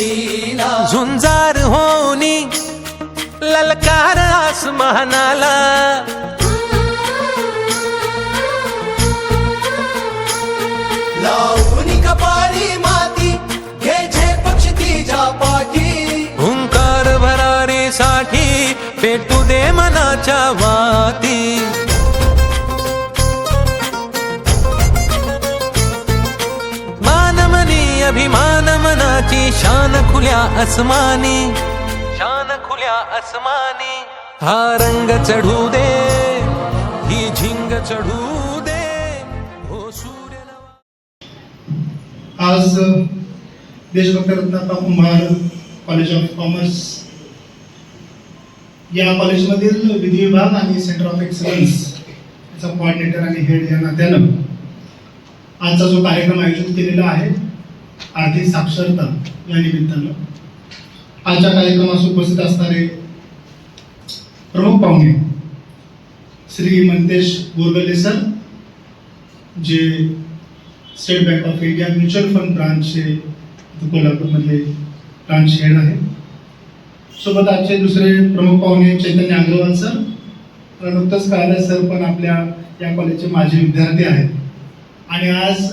मातीला झुंजार होनी ललकार आसमानाला लावून कपाळी माती घे पक्ष तिच्या पाठी हुंकार भरारीसाठी पेटू दे मनाच्या वाती मानमनी अभिमान मनाची शान खुल्या आसमानी शान खुल्या आसमानी हा रंग चढू दे ही झिंग चढू दे हो सूर्य आज देशभक्त रत्नाप्पा कुंभार कॉलेज ऑफ कॉमर्स या कॉलेजमधील विधी विभाग आणि सेंटर ऑफ एक्सलन्स याचा कोऑर्डिनेटर आणि हेड या नात्यानं आजचा जो कार्यक्रम आयोजित केलेला आहे आर्थिक साक्षरता या निमित्तानं आजच्या कार्यक्रमास उपस्थित असणारे प्रमुख पाहुणे श्री मंतेश बोरगले सर जे State Bank of India mutual fund ब्रांचचे कोल्हापूरमधले ब्रांच हेड आहे. सोबत आजचे दुसरे प्रमुख पाहुणे चैतन्य अग्रवाल सर. नुकतंच कळालं सर पण आपल्या या कॉलेजचे माजी विद्यार्थी आहेत आणि आज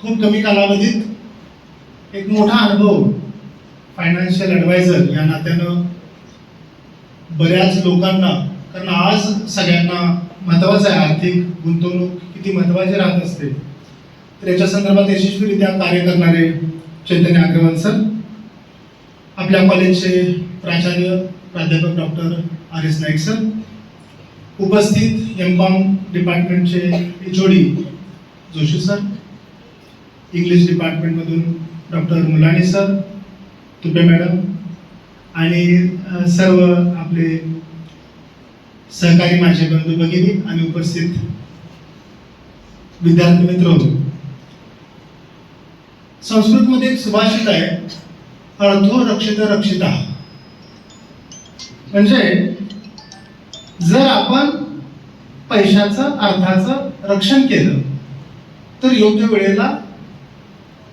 खूप कमी कालावधीत एक मोठा अनुभव फायनान्शियल ॲडवायझर या नात्यानं बऱ्याच लोकांना, कारण आज सगळ्यांना महत्त्वाचं आहे आर्थिक गुंतवणूक किती महत्त्वाची राहत असते, तर याच्या संदर्भात यशस्वीरित्या कार्य करणारे चैतन्य अग्रवाल सर, आपल्या कॉलेजचे प्राचार्य प्राध्यापक डॉक्टर आर.एस. नाईक सर, उपस्थित एम.कॉम डिपार्टमेंटचे एच.ओ.डी. जोशी सर, इंग्लिश डिपार्टमेंटमधून doctor Mulani sir, Tupe madam आणि सर्व आपले सहकारी माझे बंधू भगिनी आणि उपस्थित विद्यार्थी मित्र होते. संस्कृतमध्ये एक सुभाषित आहे, अर्थो रक्षित रक्षिता. म्हणजे जर आपण पैशाचं अर्थाचं रक्षण केलं तर योग्य वेळेला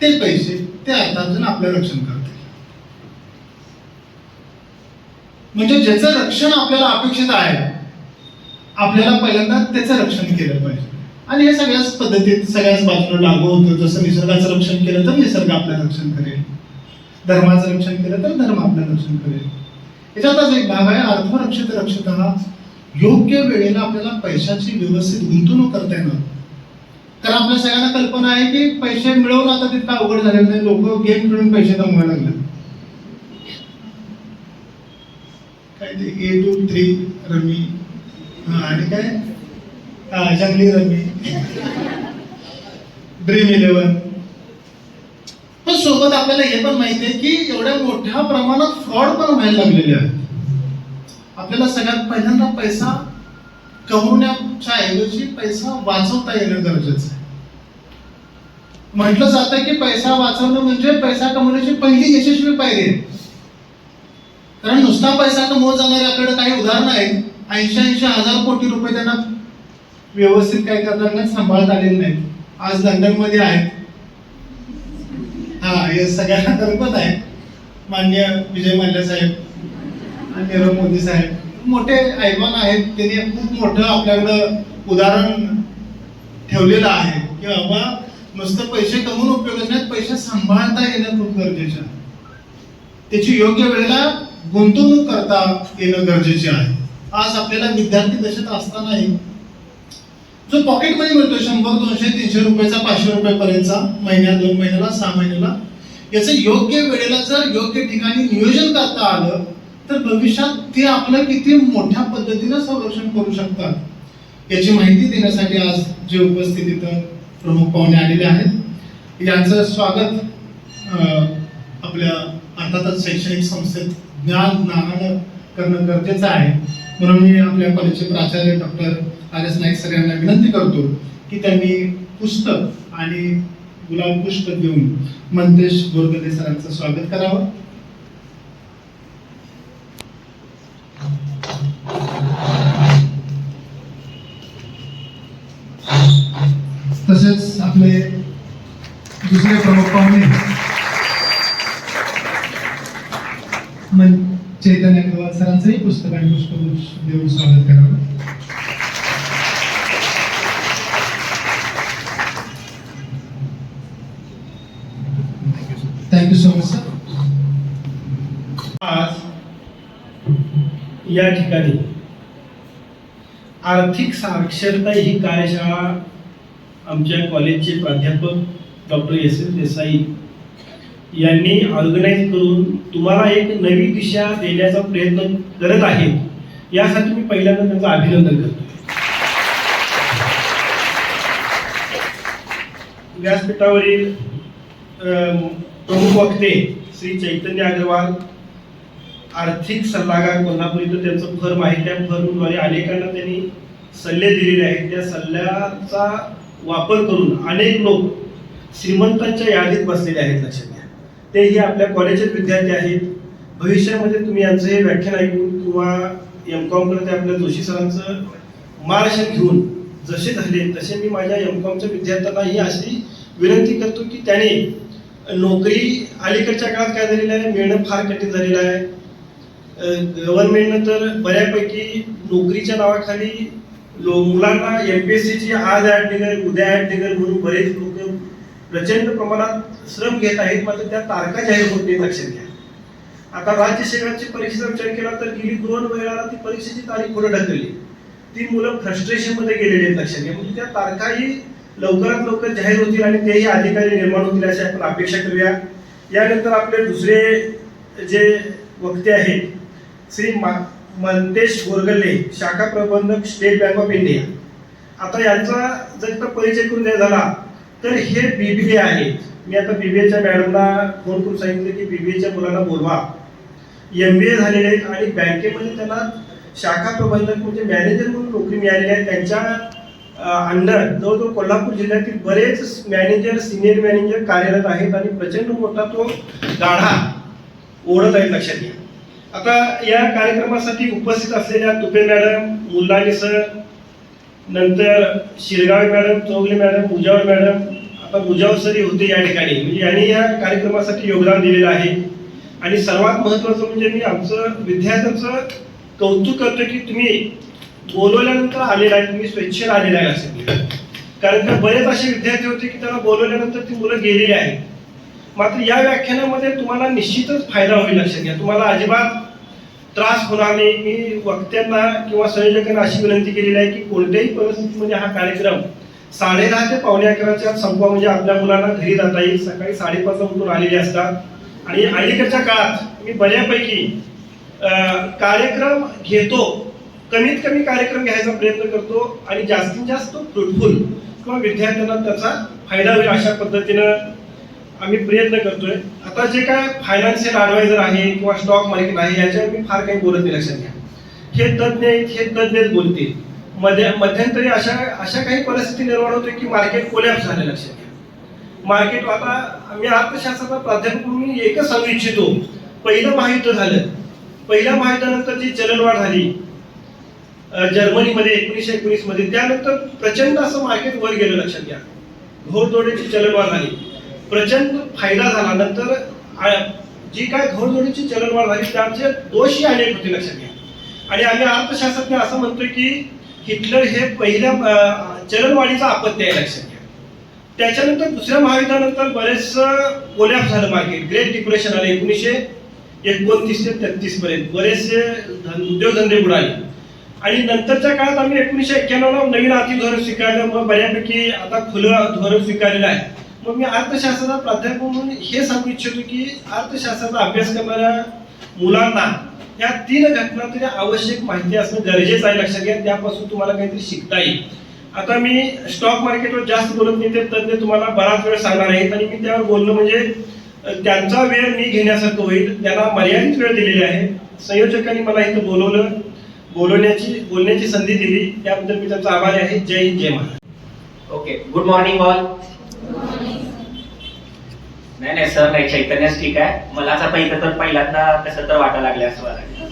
ते पैसे ते अर्थार्जन आपलं रक्षण करते. म्हणजे ज्याचं रक्षण आपल्याला अपेक्षित आहे आपल्याला पहिल्यांदा त्याचं रक्षण केलं पाहिजे. आणि हे सगळ्याच पद्धतीत सगळ्याच बाजूला लागू होतं. जसं निसर्गाचं रक्षण केलं तर निसर्ग आपलं रक्षण करेल, धर्माचं रक्षण केलं तर धर्म आपलं रक्षण करेल. याच्यातच एक भाग आहे अर्थरक्षित रक्षित. हा योग्य वेळेला आपल्याला पैशाची व्यवस्थित गुंतवणूक करता येणार. कारण आपल्या सगळ्यांना कल्पना आहे की पैसे मिळवून आता तितका अवघड झालेलं नाही. लोक गेम खेळून पैसे कमवायला लागले. काय ते 1 2 3 रमी आणि काय जंगली रमी, ड्रीम 11. पण सोबत आपल्याला हे पण माहिती आहे की एवढ्या मोठ्या प्रमाणात फ्रॉड पण व्हायला लागलेले आहेत. आपल्याला सगळ्यात पहिल्यांदा पैसा कमवण्याच्या ऐवजी पैसा वाचवता येणं गरजेचं आहे. म्हटलं जातं की पैसा वाचवणं म्हणजे पैसा कमवण्याची पहिली यशस्वी पायरी आहे. कारण नुसता पैसा कमवत जाणारे आपल्याकडे काही उदाहरणं आहेत. 80 हजार कोटी रुपये त्यांना व्यवस्थित काय करताना सांभाळता आलेले नाहीत. आज लंडनमध्ये आहेत. हे सगळ्यांना कल्पना आहे. माननीय विजय मल्ल्या साहेब आणि नीरव मोदी साहेब मोठे ऐकवान आहेत. त्यांनी खूप मोठं आपल्याकडं उदाहरण ठेवलेलं आहे की बाबा नुसतं पैसे कमवून उपयोगच नाही, पैसे सांभाळता येणं खूप गरजेचं आहे. त्याची योग्य वेळेला गुंतवणूक करता येणं गरजेचे आहे. आज आपल्याला विद्यार्थी दशेत असतानाही जो पॉकेट मनी मिळतो 100 200 300 रुपयाचा 500 रुपयापर्यंतचा महिन्यात 2 महिन्याला 6 महिन्याला, याचं योग्य वेळेला जर योग्य ठिकाणी नियोजन करता आलं तर भविष्यात ते आपलं किती मोठ्या पद्धतीनं संरक्षण करू शकतात याची माहिती देण्यासाठी आज जे उपस्थित इथं प्रमुख पाहुणे आलेले आहेत यांचं स्वागत आपल्या अर्थातच शैक्षणिक संस्थेत ज्ञानानं करणं गरजेचं आहे. म्हणून मी आपल्या कॉलेजचे प्राचार्य डॉक्टर आर.एस. नाईक सर यांना विनंती करतो की त्यांनी पुस्तक आणि गुलाब पुष्प देऊन मंतेश बोरगले सरांचं स्वागत करावं. तसेच आपले दुसरे प्रमुख पाहुणे चैतन्य अग्रवाल सरांचंही पुस्तक आणि पुष्पगुच्छ देऊन स्वागत करावं. Thank you so much sir. आज या ठिकाणी आर्थिक साक्षरता ही कार्यशाळा आमच्या कॉलेजचे प्राध्यापक डॉक्टर एस एस देसाई यांनी ऑर्गनाईज करून तुम्हाला एक नवी दिशा देण्याचा प्रयत्न करत आहेत, यासाठी मी पहिल्यांदा त्यांचं अभिनंदन करतो. व्यासपीठावरील प्रमुख वक्ते श्री चैतन्य अग्रवाल, आर्थिक सल्लागार कोल्हापूर इथं त्यांचं फर्म आहे, त्या फर्मद्वारे अनेकांना त्यांनी सल्ले दिलेले आहेत. त्या सल्ल्याचा वापर करून अनेक लोक श्रीमंतांच्या यादीत बसलेले आहेत. लक्षात घ्या, तेही आपल्या कॉलेजचे विद्यार्थी आहेत. भविष्यामध्ये तुम्ही यांचं हे व्याख्यान ऐकून किंवा M.Com करते आपल्या जोशी सरांचं मार्गदर्शन घेऊन जसे झाले तसे मी माझ्या M.Com.च्या विद्यार्थ्यांनाही अशी विनंती करतो की त्याने नोकरी अलीकडच्या काळात काय झालेलं आहे, मिळणं फार कठीण झालेलं आहे. गव्हर्नमेंटनं तर बऱ्यापैकी नोकरीच्या नावाखाली मुलांना MPSCची आज ॲड निघेल उद्या ॲड निघेल म्हणून बरेच लोक प्रचंड प्रमाणात श्रम घेत आहेत, मात्र त्या तारखा जाहीर होत नाही. लक्षात घ्या, आता राज्य सेवाची परीक्षेचा विचार केला तर गेली 2 वेळा ती परीक्षेची तारीख पुढे ढकलली. ती मुलं फ्रस्ट्रेशन मध्ये गेलेली आहेत. लक्षात घ्या, म्हणजे त्या तारखाही लवकरात लवकर जाहीर होतील आणि तेही अधिकारी निर्माण होतील अशी आपण अपेक्षा करूया. यानंतर आपले दुसरे जे वक्ते आहेत श्री मंतेश गोरगल्ले, शाखा प्रबंधक, स्टेट बँक ऑफ इंडिया. आता यांचा जर का परिचय करून द्यायचा झाला तर हे BBA आहेत. मी आता BBAच्या मॅडमला फोन करून सांगितलं की BBAच्या मुलांना बोलवा. MBA झालेले आहेत आणि बँकेमध्ये त्यांना शाखा प्रबंधक म्हणजे मॅनेजर म्हणून नोकरी मिळालेली आहे. त्यांच्या अंडर जवळजवळ कोल्हापूर जिल्ह्यातील बरेच मॅनेजर, सिनियर मॅनेजर कार्यरत आहेत आणि प्रचंड मोठा तो गाढा ओढत आहेत. लक्षात घ्या, आता या कार्यक्रमासाठी उपस्थित असलेल्या तुपे मॅडम, मुल्लानी सर, नंतर Shirgave madam, Chougale madam, Mujawar madam, आता मुजावर सरी होते या ठिकाणी, म्हणजे यांनी या कार्यक्रमासाठी योगदान दिलेलं आहे. आणि सर्वात महत्त्वाचं म्हणजे मी आमचं विद्यार्थ्यांचं कौतुक करतो की तुम्ही बोलवल्यानंतर आलेला आहे, तुम्ही स्वेच्छेने आलेला आहे असं. कारण का बरेच असे विद्यार्थी होते की त्यांना बोलवल्यानंतर ती मुलं गेलेली आहेत. मात्र या व्याख्यानामध्ये तुम्हाला निश्चितच फायदा होईल. लक्षात घ्या, तुम्हाला अजिबात त्रास होणार नाही. मी वक्त्यांना किंवा संयोजकांना अशी विनंती केलेली आहे की कोणत्याही परिस्थितीमध्ये हा कार्यक्रम 10:30 ते 11:45 संपवा, म्हणजे आपल्या मुलांना घरी जाता येईल. सकाळी 5:30 उठून आलेले असतात आणि अलीकडच्या काळात मी बऱ्यापैकी कार्यक्रम घेतो, कमीत कमी कार्यक्रम घ्यायचा प्रयत्न करतो आणि जास्तीत जास्त फ्रुटफुल किंवा विद्यार्थ्यांना त्याचा फायदा होईल अशा पद्धतीनं आम्ही प्रयत्न करतोय. आता जे काय फायनान्शियल ॲडवायझर आहे किंवा स्टॉक मार्केट आहे याच्यावर मी फार काही बोलत नाही. लक्षात घ्या, हे तज्ञच बोलतील. मध्यंतरी अशा काही परिस्थिती निर्माण होते की मार्केट कोलॅप्स झाले. लक्षात घ्या, मार्केट आता आम्ही अर्थशास्त्राचा प्राध्यापक म्हणून एकच सांगू इच्छितो, पहिलं महायुद्ध झालं. पहिल्या महायुद्धानंतर जी चलनवाढ झाली जर्मनीमध्ये 1919 मध्ये, त्यानंतर प्रचंड असं मार्केट वर गेलं. लक्षात घ्या, घोडदौडीची चलनवाढ झाली, प्रचंड फायदा झाला. नंतर जी काय घोडदौडीची चलनवाढ झाली त्याचे दोषही अनेक होते. लक्षात घ्या, आणि आम्ही अर्थशास्त्रज्ञ असं म्हणतोय की हिटलर हे पहिल्या चलनवाढीचा अपत्य आहे. लक्षात घ्या, त्याच्यानंतर दुसऱ्या महायुद्धानंतर बरेच कोलॅप्स झालं मार्केट, ग्रेट डिप्रेशन आलं 1929 ते 33 पर्यंत, बरेचसे उद्योगधंदे बुडाले. आणि नंतरच्या काळात आम्ही 1991 ला नवीन आर्थिक धोरण स्वीकारलं, मग बऱ्यापैकी आता खुलं धोरण स्वीकारलेलं आहे. मग मी अर्थशास्त्राचा प्राध्यापक म्हणून हे सांगू इच्छितो की अर्थशास्त्राचा अभ्यास करणाऱ्या मुलांना या 3 घटना तरी आवश्यक माहिती असणं गरजेचं आहे. लक्षात घ्या, त्यापासून तुम्हाला काहीतरी शिकता येईल. आता मी स्टॉक मार्केटवर जास्त बोलत नाही, ते तज्ञ तुम्हाला बराच वेळ सांगणार आहेत आणि मी त्यावर बोलणं म्हणजे त्यांचा वेळ मी घेण्यासारखं होईल. त्यांना मर्यादित वेळ दिलेली आहे. संयोजकांनी मला इथं बोलण्याची संधी दिली, त्याबद्दल मी त्यांचा आभारी आहे. जय हिंद, जय Maharashtra. Okay, good morning all. नाही सर, नाही चैतन्यच ठीक आहे. मलाच आता इथं तर पहिल्यांदा कसं तर वाटायला लागले असं वाटलं.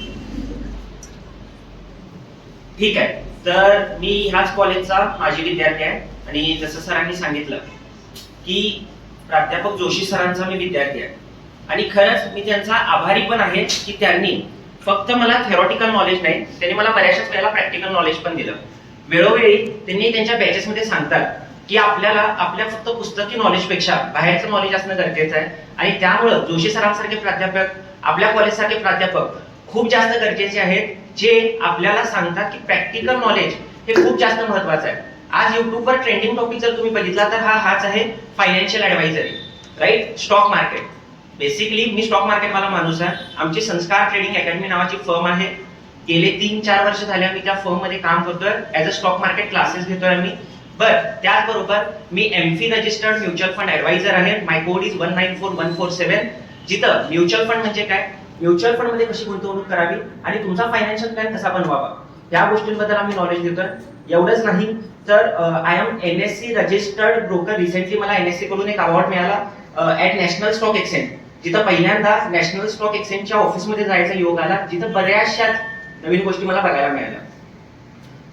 ठीक आहे, तर मी ह्याच कॉलेजचा माजी विद्यार्थी आहे आणि जसं सरांनी सांगितलं की प्राध्यापक जोशी सरांचा मी विद्यार्थी आहे आणि खरंच मी त्यांचा आभारी पण आहे की त्यांनी फक्त मला थेरॉटिकल नॉलेज नाही, त्यांनी मला बऱ्याचशाच वेळेला प्रॅक्टिकल नॉलेज पण दिलं. वेळोवेळी त्यांनी त्यांच्या बॅचेसमध्ये सांगतात की आपल्याला आपल्या फक्त पुस्तकी नॉलेजपेक्षा बाहेरचं नॉलेज असणं गरजेचं आहे, आणि त्यामुळं जोशी सरांसारखे प्राध्यापक, आपल्या कॉलेजसारखे प्राध्यापक खूप जास्त गरजेचे आहेत, जे आपल्याला सांगतात की प्रॅक्टिकल नॉलेज हे खूप जास्त महत्वाचं आहे. आज युट्यूबवर ट्रेंडिंग टॉपिक जर तुम्ही बघितला तर हाच आहे financial advisory, right? Stock market. Basically मी स्टॉक मार्केट वाला माणूस आहे. आमची संस्कार ट्रेडिंग अकॅडमी नावाची फर्म आहे. गेले 3-4 वर्ष झाले मी त्या फर्म मध्ये काम करतोय. As a stock market classes घेतोय आम्ही. त्याचबरोबर मी AMFI registered mutual fund adviser आहे. माय कोड इज 194147. जिथं म्युच्युअल फंड म्हणजे काय, म्युच्युअल फंड मध्ये कशी गुंतवणूक करावी आणि तुमचा फायनान्शियल प्लॅन कसा बनवावा, या गोष्टींबद्दल आम्ही नॉलेज देतोय. एवढंच नाही तर I am NSE registered broker. Recently मला NSE कडून एक अवॉर्ड मिळाला ऍट नॅशनल स्टॉक एक्सचेंज, जिथं पहिल्यांदा नॅशनल स्टॉक एक्सचेंजच्या ऑफिसमध्ये जायचा योग आला, जिथं बऱ्याचशा नवीन गोष्टी मला बघायला मिळाल्या.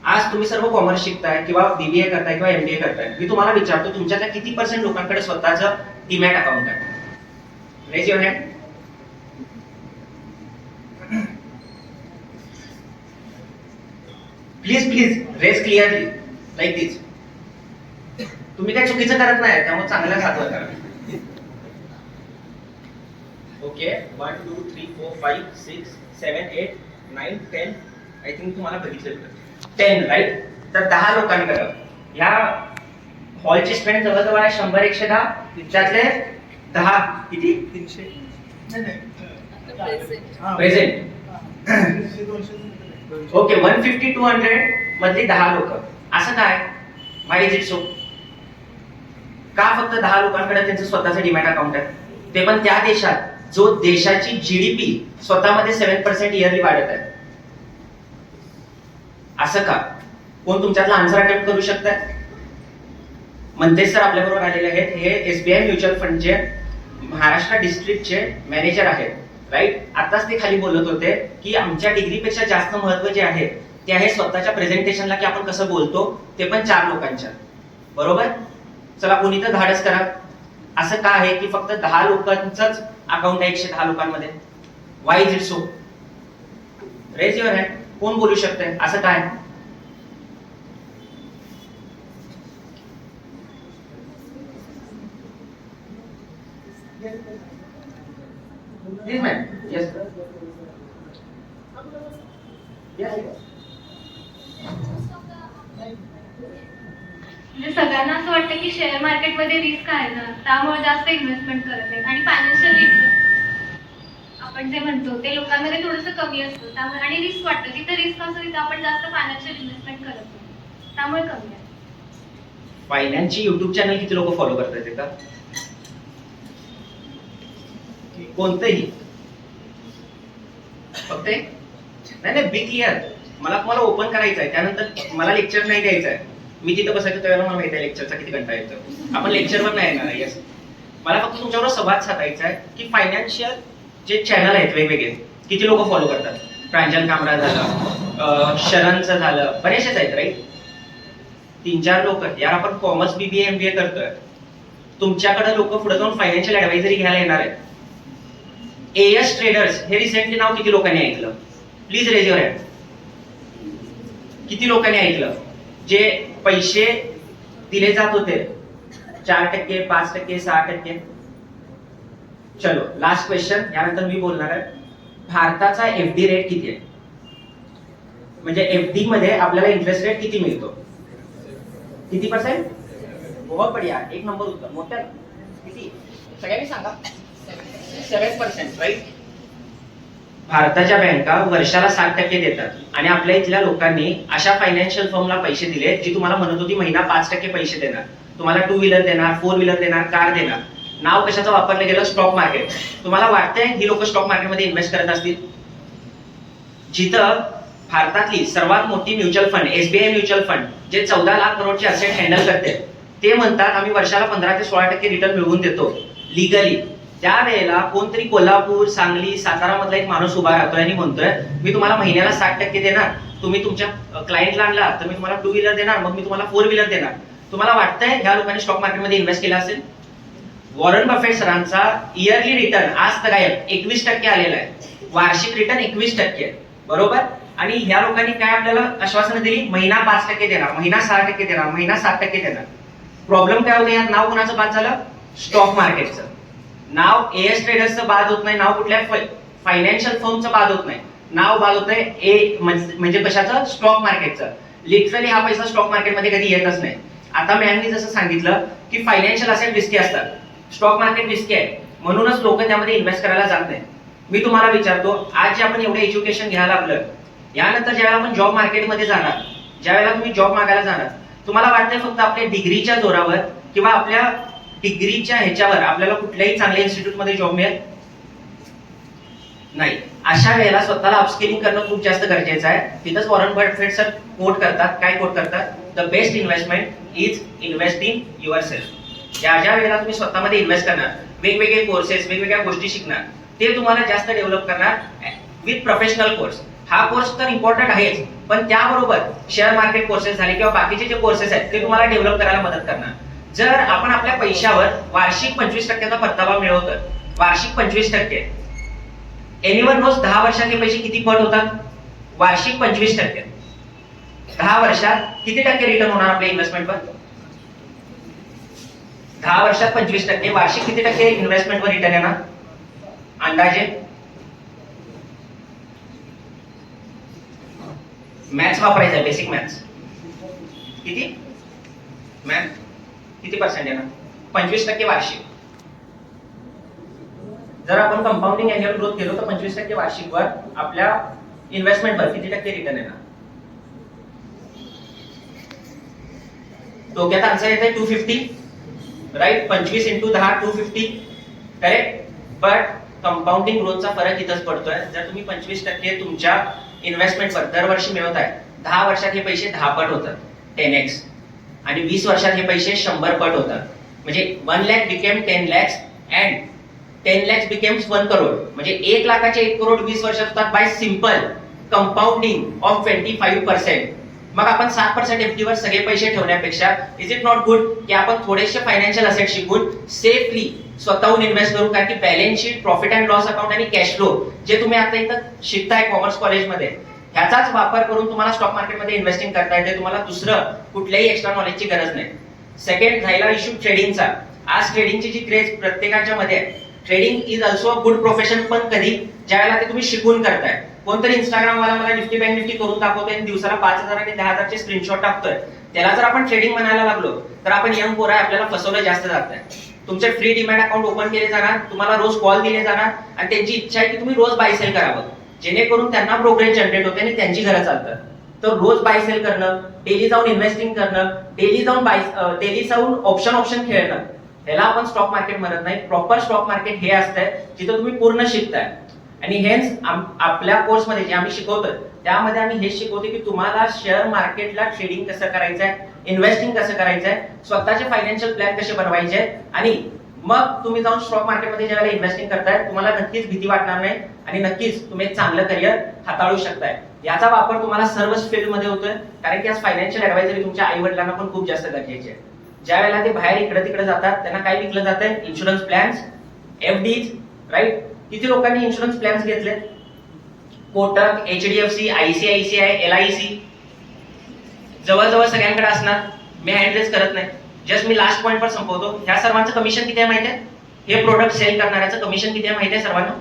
आज तुम्ही सर्व कॉमर्स शिकताय किंवा BBA करताय किंवा MBA करताय, मी तुम्हाला विचारतो तुमच्यातल्या किती % लोकांकडे स्वतःचं डीमॅट अकाउंट आहे? Raise your hand. Please raise clearly like this. तुम्ही काय चुकीचं करत नाही, त्यामुळे चांगल्या साधवर करा. ओके, 1 2 3 4 5 6 7 8 9 10. आय थिंक तुम्हाला बघितलं 10, राईट? तर 10 लोकांकडे या हॉलची स्ट्रेंथ जवळजवळ आहे 100-110. त्यातले 10 किती? 300 प्रेझेंट. ओके, 150-200 मधली 10 लोक. असं काय? व्हाय इज इट सो? का फक्त 10 लोकांकडे त्यांचं स्वतःचं डीमॅट अकाउंट आहे, ते पण त्या देशात जो देशाची GDP स्वतःमध्ये 7% इयरली वाढत आहे? असं का? कोण तुमच्यातला आन्सर अटेम्प्ट करू शकतात? मंतेश सर आपल्याबरोबर आलेले आहेत. हे SBI म्युच्युअल फंडचे महाराष्ट्र डिस्ट्रिक्टचे मॅनेजर आहेत, राईट? आताच ते खाली बोलत होते की आमच्या डिग्रीपेक्षा जास्त महत्व जे आहे ते आहे स्वतःच्या प्रेझेंटेशनला, की आपण कसं बोलतो, ते पण 4 लोकांच्या. बरोबर? चला कोणी तर धाडस करा. असं का आहे की फक्त 10 लोकांचंच अकाउंट आहे 110 लोकांमध्ये? Why is it so? Raise your hand. कोण बोलू शकतंय असं काय? Please, ma'am. Yes. Yes. म्हणजे सगळ्यांना असं वाटतं की शेअर मार्केटमध्ये रिस्क आहे ना, त्यामुळे जास्त इन्व्हेस्टमेंट करत नाहीत, आणि फायनान्शियल लिटरसी आपण जे म्हणतो ते लोकांमध्ये थोडंसं कमी असतं. त्यामुळे आणि रिस्क वाटतं, जिथे रिस्क असतं तिथे आपण जास्त फायनान्शियल इन्व्हेस्टमेंट करत नाही, त्यामुळे कमी आहे. फायनान्सची युट्यूब चॅनल किती लोक फॉलो करतात का? कोणतंही? फक्त नाही, बी क्लिअर. मला तुम्हाला ओपन करायचं आहे, त्यानंतर मला लेक्चर नाही द्यायचं आहे. मी तिथं बसायचं त्यावेळेला मला माहिती आहे लेक्चरचा किती कंटाळा येतो. आपण लेक्चरवर नाही येणार आहे. यस, मला फक्त तुमच्याबरोबर संवाद साधायचा आहे की फायनान्शियल जे चॅनल आहेत वेगवेगळे किती लोक फॉलो करतात. प्रांजल कामरा झालं, शरणचं झालं, बरेचसेच आहेत, राईट? 3-4 लोक. यार आपण कॉमर्स BBA MBA करतोय, तुमच्याकडे लोक पुढे जाऊन फायनान्शियल ऍडवायझरी घ्यायला येणार आहेत. AS ट्रेडर्स हे रिसेंटली नाव किती लोकांनी ऐकलं? Please raise your hand. किती लोकांनी ऐकलं? जे पैसे दिले जात होते 4%, 5%, 6%. चलो लास्ट क्वेश्चन, यानंतर मी बोलणार आहे. भारताचा FD रेट किती आहे? म्हणजे FD मध्ये आपल्याला इंटरेस्ट रेट किती मिळतो? किती %? बहुत बढिया, 1 नंबर उत्तर. मोठ्या किती? सगळ्यांनी सांगा. 7%, राईट? भारताच्या बँका वर्षाला 7% देतात, आणि आपल्या इथल्या लोकांनी अशा फायनान्शियल फर्मला पैसे दिले जी तुम्हाला म्हणत होती महिना 5% पैसे देणार, तुम्हाला 2 व्हीलर देणार, 4 व्हीलर देणार, कार देणार. नाव कशाचं वापरलं गेलं? Stock market. तुम्हाला वाटतंय ही लोक स्टॉक मार्केटमध्ये इन्व्हेस्ट करत असतील? जिथं भारतातली सर्वात मोठी mutual fund SBI mutual fund जे 14 लाख करोडचे असेट हँडल करते, ते म्हणतात आम्ही वर्षाला 15 ते 16% रिटर्न मिळवून देतो लीगली. त्यावेळेला कोणतरी कोल्हापूर, सांगली, सातारा मधला एक माणूस उभा राहतोय आणि म्हणतोय मी तुम्हाला महिन्याला 60% देणार, तुम्ही तुमच्या क्लायंटला आणला तर मी तुम्हाला 2 व्हीलर देणार, मग मी तुम्हाला 4 व्हीलर देणार. तुम्हाला वाटतंय ह्या लोकांनी स्टॉक मार्केटमध्ये इन्व्हेस्ट केला असेल? वॉरन बफेट सरांचा इयरली रिटर्न आज तर गायब 21% आलेला आहे, वार्षिक रिटर्न 21% आहे, बरोबर. आणि ह्या लोकांनी काय आपल्याला आश्वासनं दिली, महिना 5% देणार, महिना 6% देणार, महिना 7% देणार. प्रॉब्लेम काय होतं, यात नाव कुणाचं बाद झालं, स्टॉक मार्केटचं नाव. एएस ट्रेडर्सचं बाद होत नाही, नाव कुठल्या फायनान्शियल फर्मचं बाद होत नाही, नाव बाद होत नाही म्हणजे कशाचं, स्टॉक मार्केटचं. लिटरली हा पैसा स्टॉक मार्केटमध्ये कधी येतच नाही. आता मॅमनी जसं सांगितलं की फायनान्शियल असेट रिस्की असतात, स्टॉक मार्केट रिस्की आहे, म्हणूनच लोक त्यामध्ये इन्व्हेस्ट करायला जात नाही. मी तुम्हाला विचारतो, आज जे आपण एवढं एज्युकेशन घ्यायला लागलं, यानंतर ज्यावेळेला आपण जॉब मार्केटमध्ये जाणार, ज्यावेळेला तुम्ही जॉब मागायला जाणार, तुम्हाला वाटतंय फक्त आपल्या डिग्रीच्या जोरावर किंवा आपल्या डिग्रीच्या ह्याच्यावर आपल्याला कुठल्याही चांगल्या इन्स्टिट्यूटमध्ये जॉब मिळेल नाही. अशा वेळेला स्वतःला अपस्किलिंग करणं खूप जास्त गरजेचं आहे. तिथंच वॉरन बफेट सर कोट करतात, काय कोट करतात, the best investment is invest in your self. ज्या ज्या वेळेला तुम्ही स्वतःमध्ये इन्व्हेस्ट करणार, वेगवेगळे कोर्सेस, वेगवेगळ्या गोष्टी शिकणार, ते तुम्हाला जास्त डेव्हलप करणार विथ प्रोफेशनल कोर्स. हा कोर्स तर इम्पॉर्टंट आहेच, पण त्याबरोबर शेअर मार्केट कोर्सेस झाले किंवा बाकीचे जे कोर्सेस आहेत ते तुम्हाला डेव्हलप करायला मदत करणार. जर आपण आपल्या पैशावर वार्षिक 25%चा परतावा मिळवतो, वार्षिक 25%, एनिवन नोस 10 वर्षात हे पैसे किती पट होतात, वार्षिक 25%. 10 वर्षात किती टक्के रिटर्न होणार आपल्या इन्व्हेस्टमेंटवर, 10 वर्षात 25%, वार्षिक किती टक्के इन्व्हेस्टमेंटवर रिटर्न येणार अंदाजे. मॅथ्स वापरायचं, बेसिक मॅथ्स. किती मॅम, किती पर्सेंट येणार, 25% वार्षिक. जर आपण कंपाऊंडिंग अॅन्युअल ग्रोथ केलो तर 25% वार्षिकवर आपल्या इन्व्हेस्टमेंटवर किती टक्के रिटर्न येणार. डोक्यात आन्सर येते 250, राईट. 25 × 10 250, करेक्ट. बट कंपाऊंडिंग ग्रोथचा फरक इथंच पडतोय. जर तुम्ही 25% तुमच्या इन्व्हेस्टमेंटवर दरवर्षी मिळवताय, 10 वर्षात हे पैसे 10 पट होतात, 10x, आणि 20 वर्षात हे पैसे 100 पट होतात. म्हणजे 1 lakh became 10 lakhs and 10 lakhs becomes 1 crore. म्हणजे 1 लाखाचे 1 करोड 20 वर्षात होतात बाय सिंपल कंपाऊंडिंग ऑफ 25%. मग आपण 7% FD वर सगळे पैसे ठेवण्यापेक्षा इज इट नॉट गुड की आपण थोडेसे फायनान्शियल असेट शिकून सेफली स्वतःहून इन्व्हेस्ट करू. कारण की balance sheet, profit and loss account आणि कॅश फ्लो जे तुम्ही आता इथं शिकताय कॉमर्स कॉलेजमध्ये, ह्याचाच वापर करून तुम्हाला स्टॉक मार्केटमध्ये इन्व्हेस्टिंग करता येते. तुम्हाला दुसरं कुठल्याही एक्स्ट्रा नॉलेजची गरज नाही. सेकंड राहिला इश्यू ट्रेडिंगचा. आज ट्रेडिंगची जी क्रेज प्रत्येकाच्या मध्ये आहे, trading is also a good profession, पण कधी ज्यावेळेला ते तुम्ही शिकून करताय. कोणतरी इंस्टाग्राम वाला मला निफ्टी बँक निफ्टी करून दाखवतोय आणि दिवसाला 5,000 आणि 10,000चे स्क्रीनशॉट टाकतोय, त्याला जर आपण ट्रेडिंग म्हणायला लागलो तर आपण यंग पोरं आपल्याला फसवलं जास्त जात आहे. तुमचे फ्री डीमॅट अकाउंट ओपन केले जाणार, तुम्हाला रोज कॉल दिले जाणार आणि त्यांची इच्छा आहे की तुम्ही रोज बाय सेल करावं, जेणेकरून त्यांना ब्रोकरेज जनरेट होते आणि त्यांची घरं चालतात. तर रोज बाय सेल करणं, डेली जाऊन इन्व्हेस्टिंग करणं, डेली जाऊन ऑप्शन खेळणं, ह्याला आपण स्टॉक मार्केट म्हणत नाही. प्रॉपर स्टॉक मार्केट हे असतंय जिथं तुम्ही पूर्ण शिकताय. आणि हेच आपल्या कोर्समध्ये जे आम्ही शिकवतोय त्यामध्ये आम्ही हे शिकवतो की तुम्हाला शेअर मार्केटला ट्रेडिंग कसं करायचंय, इन्व्हेस्टिंग कसं करायचंय, स्वतःचे फायनान्शियल प्लॅन कसे बनवायचे, आणि मग तुम्ही जाऊन स्टॉक मार्केटमध्ये ज्यावेळेला इन्व्हेस्टिंग करताय तुम्हाला नक्कीच भीती वाटणार नाही आणि नक्कीच तुम्ही एक चांगलं करिअर हाताळू शकताय. याचा वापर तुम्हाला सर्वच फील्डमध्ये होतोय, कारण की आज फायनान्शियल ऍडवायझरी तुमच्या आई वडिलांना पण खूप जास्त गरजेची आहे. ज्या वेळेला ते बाहेर इकडे तिकडे जातात त्यांना काय विकलं जातंय, इन्शुरन्स प्लॅन्स, FDs, राईट. किती लोकांनी इन्शुरन्स प्लॅन्स घेतले, कोटक, HDFC, ICICI, LIC, जवळजवळ सगळ्यांकडे असणार. मी हँड रेज करत नाही, जस्ट मी लास्ट पॉइंट वर संपवतो. ह्या सर्वांचं कमिशन किती आहे माहिती आहे, हे प्रोडक्ट सेल करणाऱ्याचं कमिशन किती आहे माहिती आहे सर्वांना.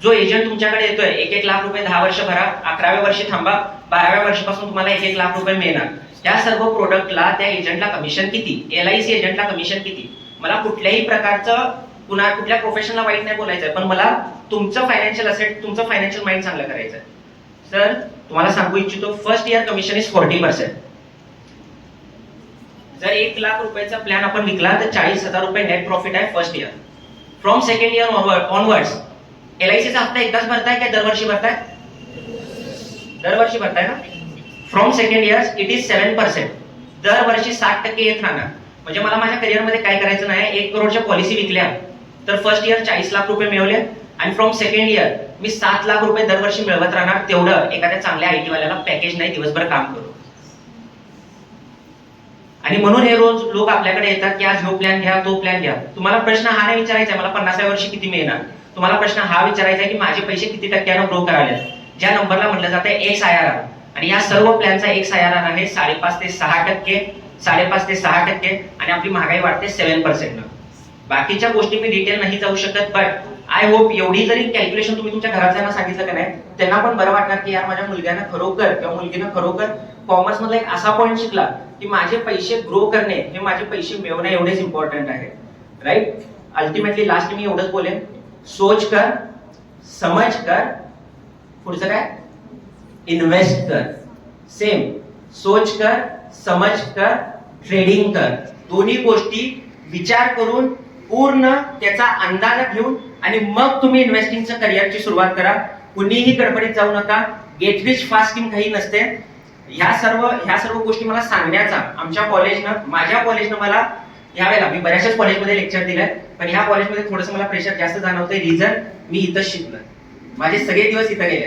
जो एजंट तुमच्याकडे येतोय 1-1 लाख रुपये 10 वर्ष भरा, 11व्या वर्षी थांबा, 12व्या वर्षापासून तुम्हाला 1-1 लाख रुपये मिळणार. त्या सर्व प्रोडक्टला त्या एजंटला कमिशन किती, LIC एजंटला कमिशन किती. मला कुठल्याही प्रकारचं कुठल्या प्रोफेशनला वाईट नाही बोलायचंय, पण मला तुमचं फायनान्शियल असेट, तुमचं फायनान्शियल माइंड चांगलं करायचंय. सर तुम्हाला सांगू इच्छितो, फर्स्ट इयर कमिशन इज 40%. जर 1 लाख रुपयाचा प्लॅन आपण विकला तर 40,000 रुपये नेट प्रॉफिट आहे first year. From second year onwards LICचा हप्ता एकदाच भरताय काय दरवर्षी भरताय, दरवर्षी भरताय ना. From second year it is 7%, दरवर्षी 60% येत राहणार. म्हणजे मला माझ्या करिअरमध्ये काय करायचं नाही, 1 करोडच्या पॉलिसी विकल्या तर फर्स्ट इयर 40 लाख रुपये मिळवले आणि फ्रॉम सेकंड इयर मी 7 लाख रुपये दरवर्षी मिळवत राहणार. तेवढं एखाद्या चांगल्या IT वाल्याला पॅकेज नाही दिवसभर काम करू. आणि म्हणून हे रोज लोक आपल्याकडे येतात की आज ह्यो प्लॅन घ्या, तो प्लॅन घ्या. तुम्हाला प्रश्न हा नाही विचारायचा मला 50व्या वर्षी किती मिळणार. तुम्हाला प्रश्न हा विचारायचा की माझे पैसे किती टक्क्यानं ग्रो करायला, ज्या नंबरला म्हटलं जातं XIRR. आणि या सर्व प्लॅनचा XIRR आहे 5.5 ते 6%, 5.5 ते 6%, आणि आपली महागाई वाढते 7%. बाकीच्या गोष्टी मी डिटेल नाही जाऊ शकत, बट आय होप एवढी जरी कॅल्क्युलेशन तुम्ही तुमच्या घरातल्यांना सांगितलं का नाही, त्यांना पण बरं वाटणार की यार माझ्या मुलग्यानं खरोखर किंवा मुलगीनं खरोखर कॉमर्स मधला एक असा पॉईंट शिकला की माझे पैसे ग्रो करणे हे माझे पैसे मिळवणे एवढेच इम्पॉर्टंट आहे. राईट. अल्टिमेटली लास्ट मी एवढंच बोलेन, सोच कर, समज कर, पुढचं काय, इन्व्हेस्ट कर. सेम, सोच कर, समज कर, ट्रेडिंग कर. दोन्ही गोष्टी विचार करून पूर्ण त्याचा अंदाज घेऊन आणि मग तुम्ही इन्व्हेस्टिंगचं करिअरची सुरुवात करा. कुणीही गडबडीत जाऊ नका. गेट रिच फास्ट स्कीम काही नसते. ह्या सर्व गोष्टी मला सांगण्याचा आमच्या कॉलेजनं, माझ्या कॉलेजनं मला यावेळेला, मी बऱ्याचशाच कॉलेजमध्ये लेक्चर दिलंय, पण ह्या कॉलेजमध्ये थोडंसं मला प्रेशर जास्त जाणवतंय. रिझन, मी इथं शिकलोय, माझे सगळे दिवस इथं गेले.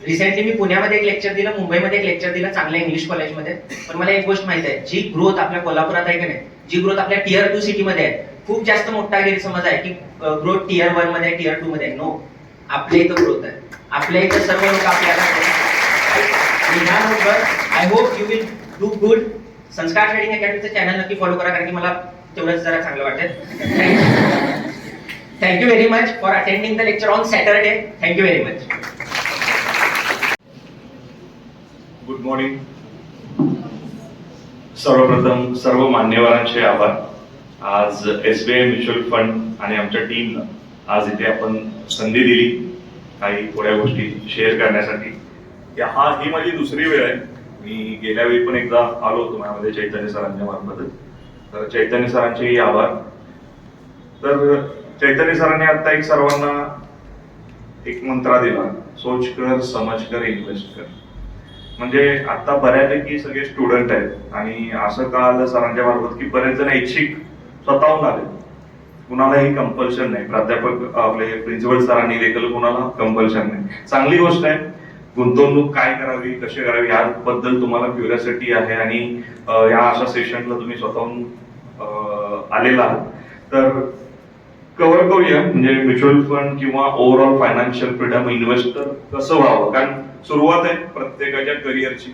रिसेंटली मी पुण्यामध्ये एक लेक्चर दिलं, मुंबईमध्ये एक लेक्चर दिलं चांगल्या इंग्लिश कॉलेजमध्ये. पण मला एक गोष्ट माहिती आहे, जी ग्रोथ आपल्या कोल्हापुरात आहे की नाही, जी ग्रोथ आपल्या Tier 2 सिटीमध्ये आहे, खूप जास्त मोठा गैरसमज आहे की ग्रोथ Tier 1 मध्ये, Tier 2 मध्ये. नो, आपल्या इथं ग्रोथ आहे. आपल्या इथं सर्व लोक आपल्याला I hope you will do good. संस्कार ट्रेडिंग अकॅडमीचं चॅनल नक्की फॉलो करा, कारण की मला तेवढंच जरा चांगलं वाटेल. Thank you very much for attending the lecture on Saturday. Thank you very much. Good morning. सर्वप्रथम सर्व मान्यवरांचे आभार. आज SBI म्युच्युअल फंड आणि आमच्या टीमनं आज इथे आपण संधी दिली काही थोड्या गोष्टी शेअर करण्यासाठी. ही माझी दुसरी वेळ आहे. मी गेल्या वेळी पण एकदा आलो होतो माझ्यामध्ये चैतन्य सरांच्या मार्फत. तर चैतन्य सरांचेही आभार. तर चैतन्य सरांनी आता एक सर्वांना एक मंत्रा दिला, सोच कर, समज कर, इन्व्हेस्ट कर. म्हणजे आता बऱ्यापैकी सगळे स्टुडंट आहेत आणि असं कळालं सरांच्या मार्फत की बरेच जण ऐच्छिक स्वतःहून आले, कुणालाही कंपल्शन नाही. प्राध्यापक आपले प्रिन्सिपल सरांनी देखील कुणाला कंपल्शन नाही. चांगली गोष्ट आहे. गुंतवणूक काय करावी, कशी करावी याबद्दल तुम्हाला क्युरियोसिटी आहे आणि या अशा सेशनला तुम्ही स्वतःहून आलेला आहात. तर कव्हर करूया म्हणजे म्युच्युअल फंड किंवा ओव्हरऑल फायनान्शियल फ्रीडम, इन्व्हेस्टर कसं व्हावं. कारण सुरुवात आहे प्रत्येकाच्या करिअरची.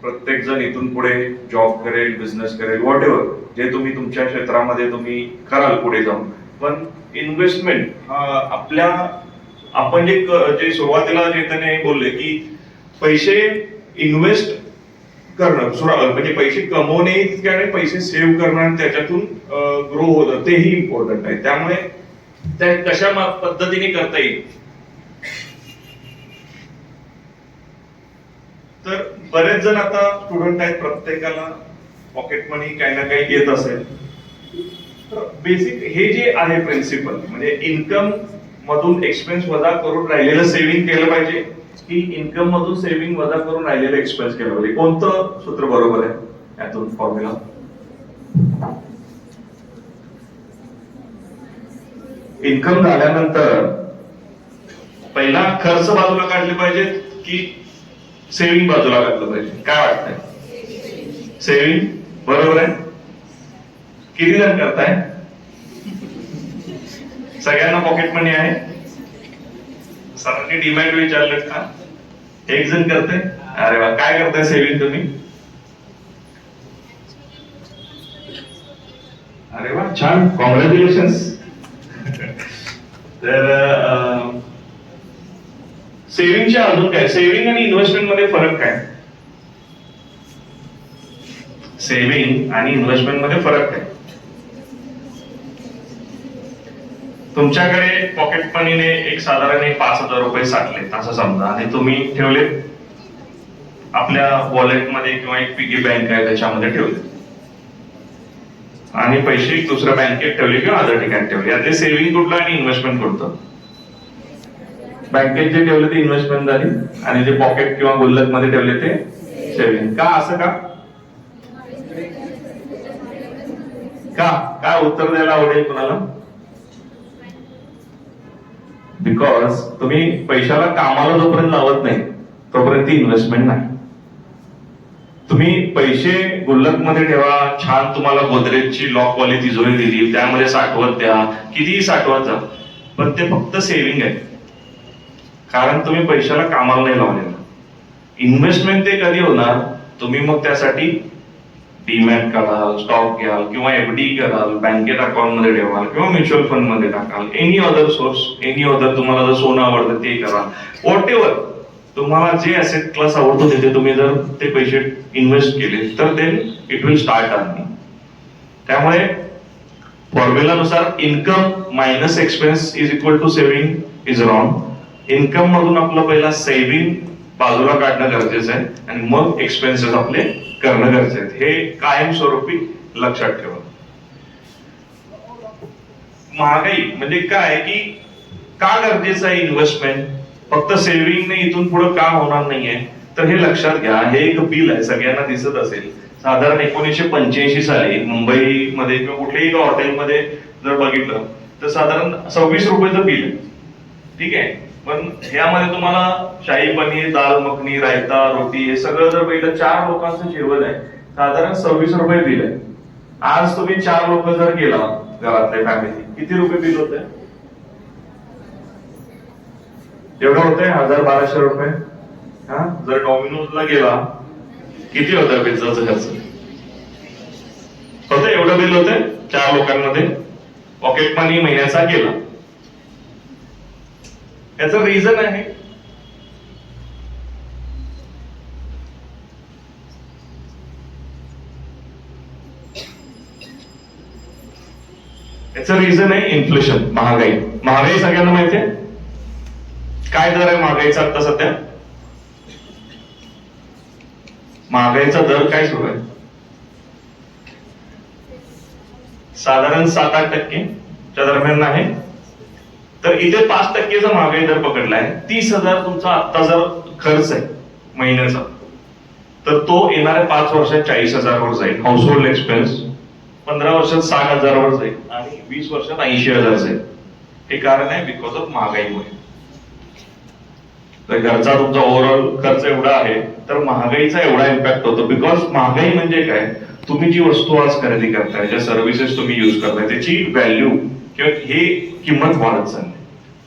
प्रत्येक जण इथून पुढे जॉब करेल, बिझनेस करेल, व्हॉट एव्हर जे तुम्ही तुमच्या क्षेत्रामध्ये तुम्ही कराल पुढे जाऊन. पण इन्व्हेस्टमेंट आपण जे सुरुवातीला चैतन्य बोलले की पैसे इन्व्हेस्ट करणं म्हणजे पैसे कमवणे आणि पैसे सेव्ह करणं आणि त्याच्यातून ग्रो होणं तेही इम्पॉर्टंट आहे. त्यामुळे त्या कशा पद्धतीने करता येईल. तर बरेच जण आता स्टुडंट आहेत, प्रत्येकाला पॉकेट मनी काही ना काही येत असेल. तर बेसिक हे जे आहे प्रिन्सिपल म्हणजे इन्कम मधून एक्सपेन्स वजा करून राहिलेलं सेव्हिंग केलं पाहिजे की इन्कम मधून सेव्हिंग वजा करून राहिलेलं एक्सपेन्स केलं पाहिजे. कोणतं सूत्र बरोबर आहे यातून फॉर्म्युला? इन्कम झाल्यानंतर पहिला खर्च बाजूला काढले पाहिजेत की सेव्हिंग बाजूला काढलं पाहिजे? काय वाटतंय? सेव्हिंग बरोबर आहे. किती जण करताय? सगळ्यांना पॉकेट मनी आहे. सरांनी डिमांड विचारलं का? एक जण करते. अरे वा, काय करताय सेव्हिंग तुम्ही? अरे वा, छान, कॉंग्रॅच्युलेशन्स. तर सेव्हिंगच्या अजून काय, सेव्हिंग आणि इन्व्हेस्टमेंट मध्ये फरक काय? सेव्हिंग आणि इन्व्हेस्टमेंट मध्ये फरक काय? तुमच्याकडे पॉकेट मनीने एक साधारण 5,000 रुपये साठले असं समजा आणि तुम्ही ठेवले आपल्या वॉलेटमध्ये किंवा एक पिगी बँक आहे त्याच्यामध्ये ठेवले आणि पैसे दुसऱ्या बँकेत ठेवले किंवा अदर ठिकाणी ठेवले. यातले सेव्हिंग कुठलं आणि इन्व्हेस्टमेंट कोणतं? बँकेत जे ठेवले ते इन्व्हेस्टमेंट झाली आणि जे पॉकेट किंवा गुल्लक मध्ये ठेवले ते सेव्हिंग. का असं का? काय उत्तर द्यायला आवडेल कुणाला? बिकॉज तुम्ही पैशाला कामाला जोपर्यंत लावत नाही तोपर्यंत ती इन्व्हेस्टमेंट नाही. तुम्ही पैसे गुल्लक मध्ये ठेवा, छान तुम्हाला गोदरेजची लॉकवाली तिजोरी दिली, त्यामध्ये साठवत द्या, कितीही साठवत जा, पण ते फक्त सेव्हिंग आहे, कारण तुम्ही पैशाला कामाला नाही लावलेलं. इन्व्हेस्टमेंट ते कधी होणार, तुम्ही मग त्यासाठी डीमॅट कराल, स्टॉक घ्याल किंवा एफडी कराल, बँकेत अकाउंट मध्ये ठेवाल किंवा म्युच्युअल फंड मध्ये टाकाल, any other source, any other, तुम्हाला जर सोनं आवडतं ते कराल, वॉट एव्हर तुम्हाला जे ऍसेट क्लास आवडतो तिथे तुम्ही जर ते पैसे इन्व्हेस्ट केले तर then it will start earning. त्यामुळे फॉर्म्युलानुसार income minus expense is equal to saving is wrong. Income मधून आपलं पहिला सेव्हिंग बाजूला काढणं गरजेचं आहे आणि मग एक्सपेन्सेस आपले करणं गरजेचं आहे. हे कायमस्वरूपी लक्षात ठेवा. महागाई म्हणजे काय, की का गरजेचं आहे इन्व्हेस्टमेंट, फक्त सेव्हिंगने इथून पुढे काम होणार नाहीये. तर हे लक्षात घ्या, हे एक बिल आहे, सगळ्यांना दिसत असेल. साधारण 1985 साली मुंबईमध्ये किंवा कुठल्याही एका हॉटेलमध्ये जर बघितलं तर साधारण 26 रुपयाचं बिल आहे. ठीक आहे, पण ह्यामध्ये तुम्हाला शाही पनीर, दाल मखनी, रायता, रोटी हे सगळं जर बघितलं, 4 लोकांचं जेवण आहे, साधारण 26 रुपये बिल आहे. आज तुम्ही 4 लोक जर गेला घरातले फॅमिली, किती रुपये बिल होत आहे? एवढं होतंय 1000-1200 रुपये. हा, जर डॉमिनोजला गेला किती होतं पिझ्झाचं खर्च? होतं एवढं बिल होतंय 4 लोकांमध्ये, पॉकेट मनी महिन्याचा गेला. याचं रिझन आहे इन्फ्लेशन, महागाई. महागाई सगळ्यांना माहिती आहे. काय दर आहे महागाईचा आता सध्या? महागाईचा दर काय सुरू आहे? साधारण 7-8% दरम्यान आहे. तर इथे 5% महागाई दर पकडलाय. 30,000 तुमचा आता जर खर्च आहे महिन्याचा, तर तो येणाऱ्या 5 वर्षात 40,000 वर जाईल हाऊस होल्ड एक्सपेन्स, 15 वर्षात 60,000 वर जाईल आणि 20 वर्षात 80,000 जाईल. हे कारण आहे बिकॉज ऑफ महागाईमुळे. तर घरचा तुमचा ओव्हरऑल खर्च एवढा आहे, तर महागाईचा एवढा इम्पॅक्ट होतो. बिकॉज महागाई म्हणजे काय, तुम्ही जी वस्तू आज खरेदी करताय, ज्या सर्व्हिसेस तुम्ही युज करताय, त्याची व्हॅल्यू किंवा हे किंमत वाढत चालली.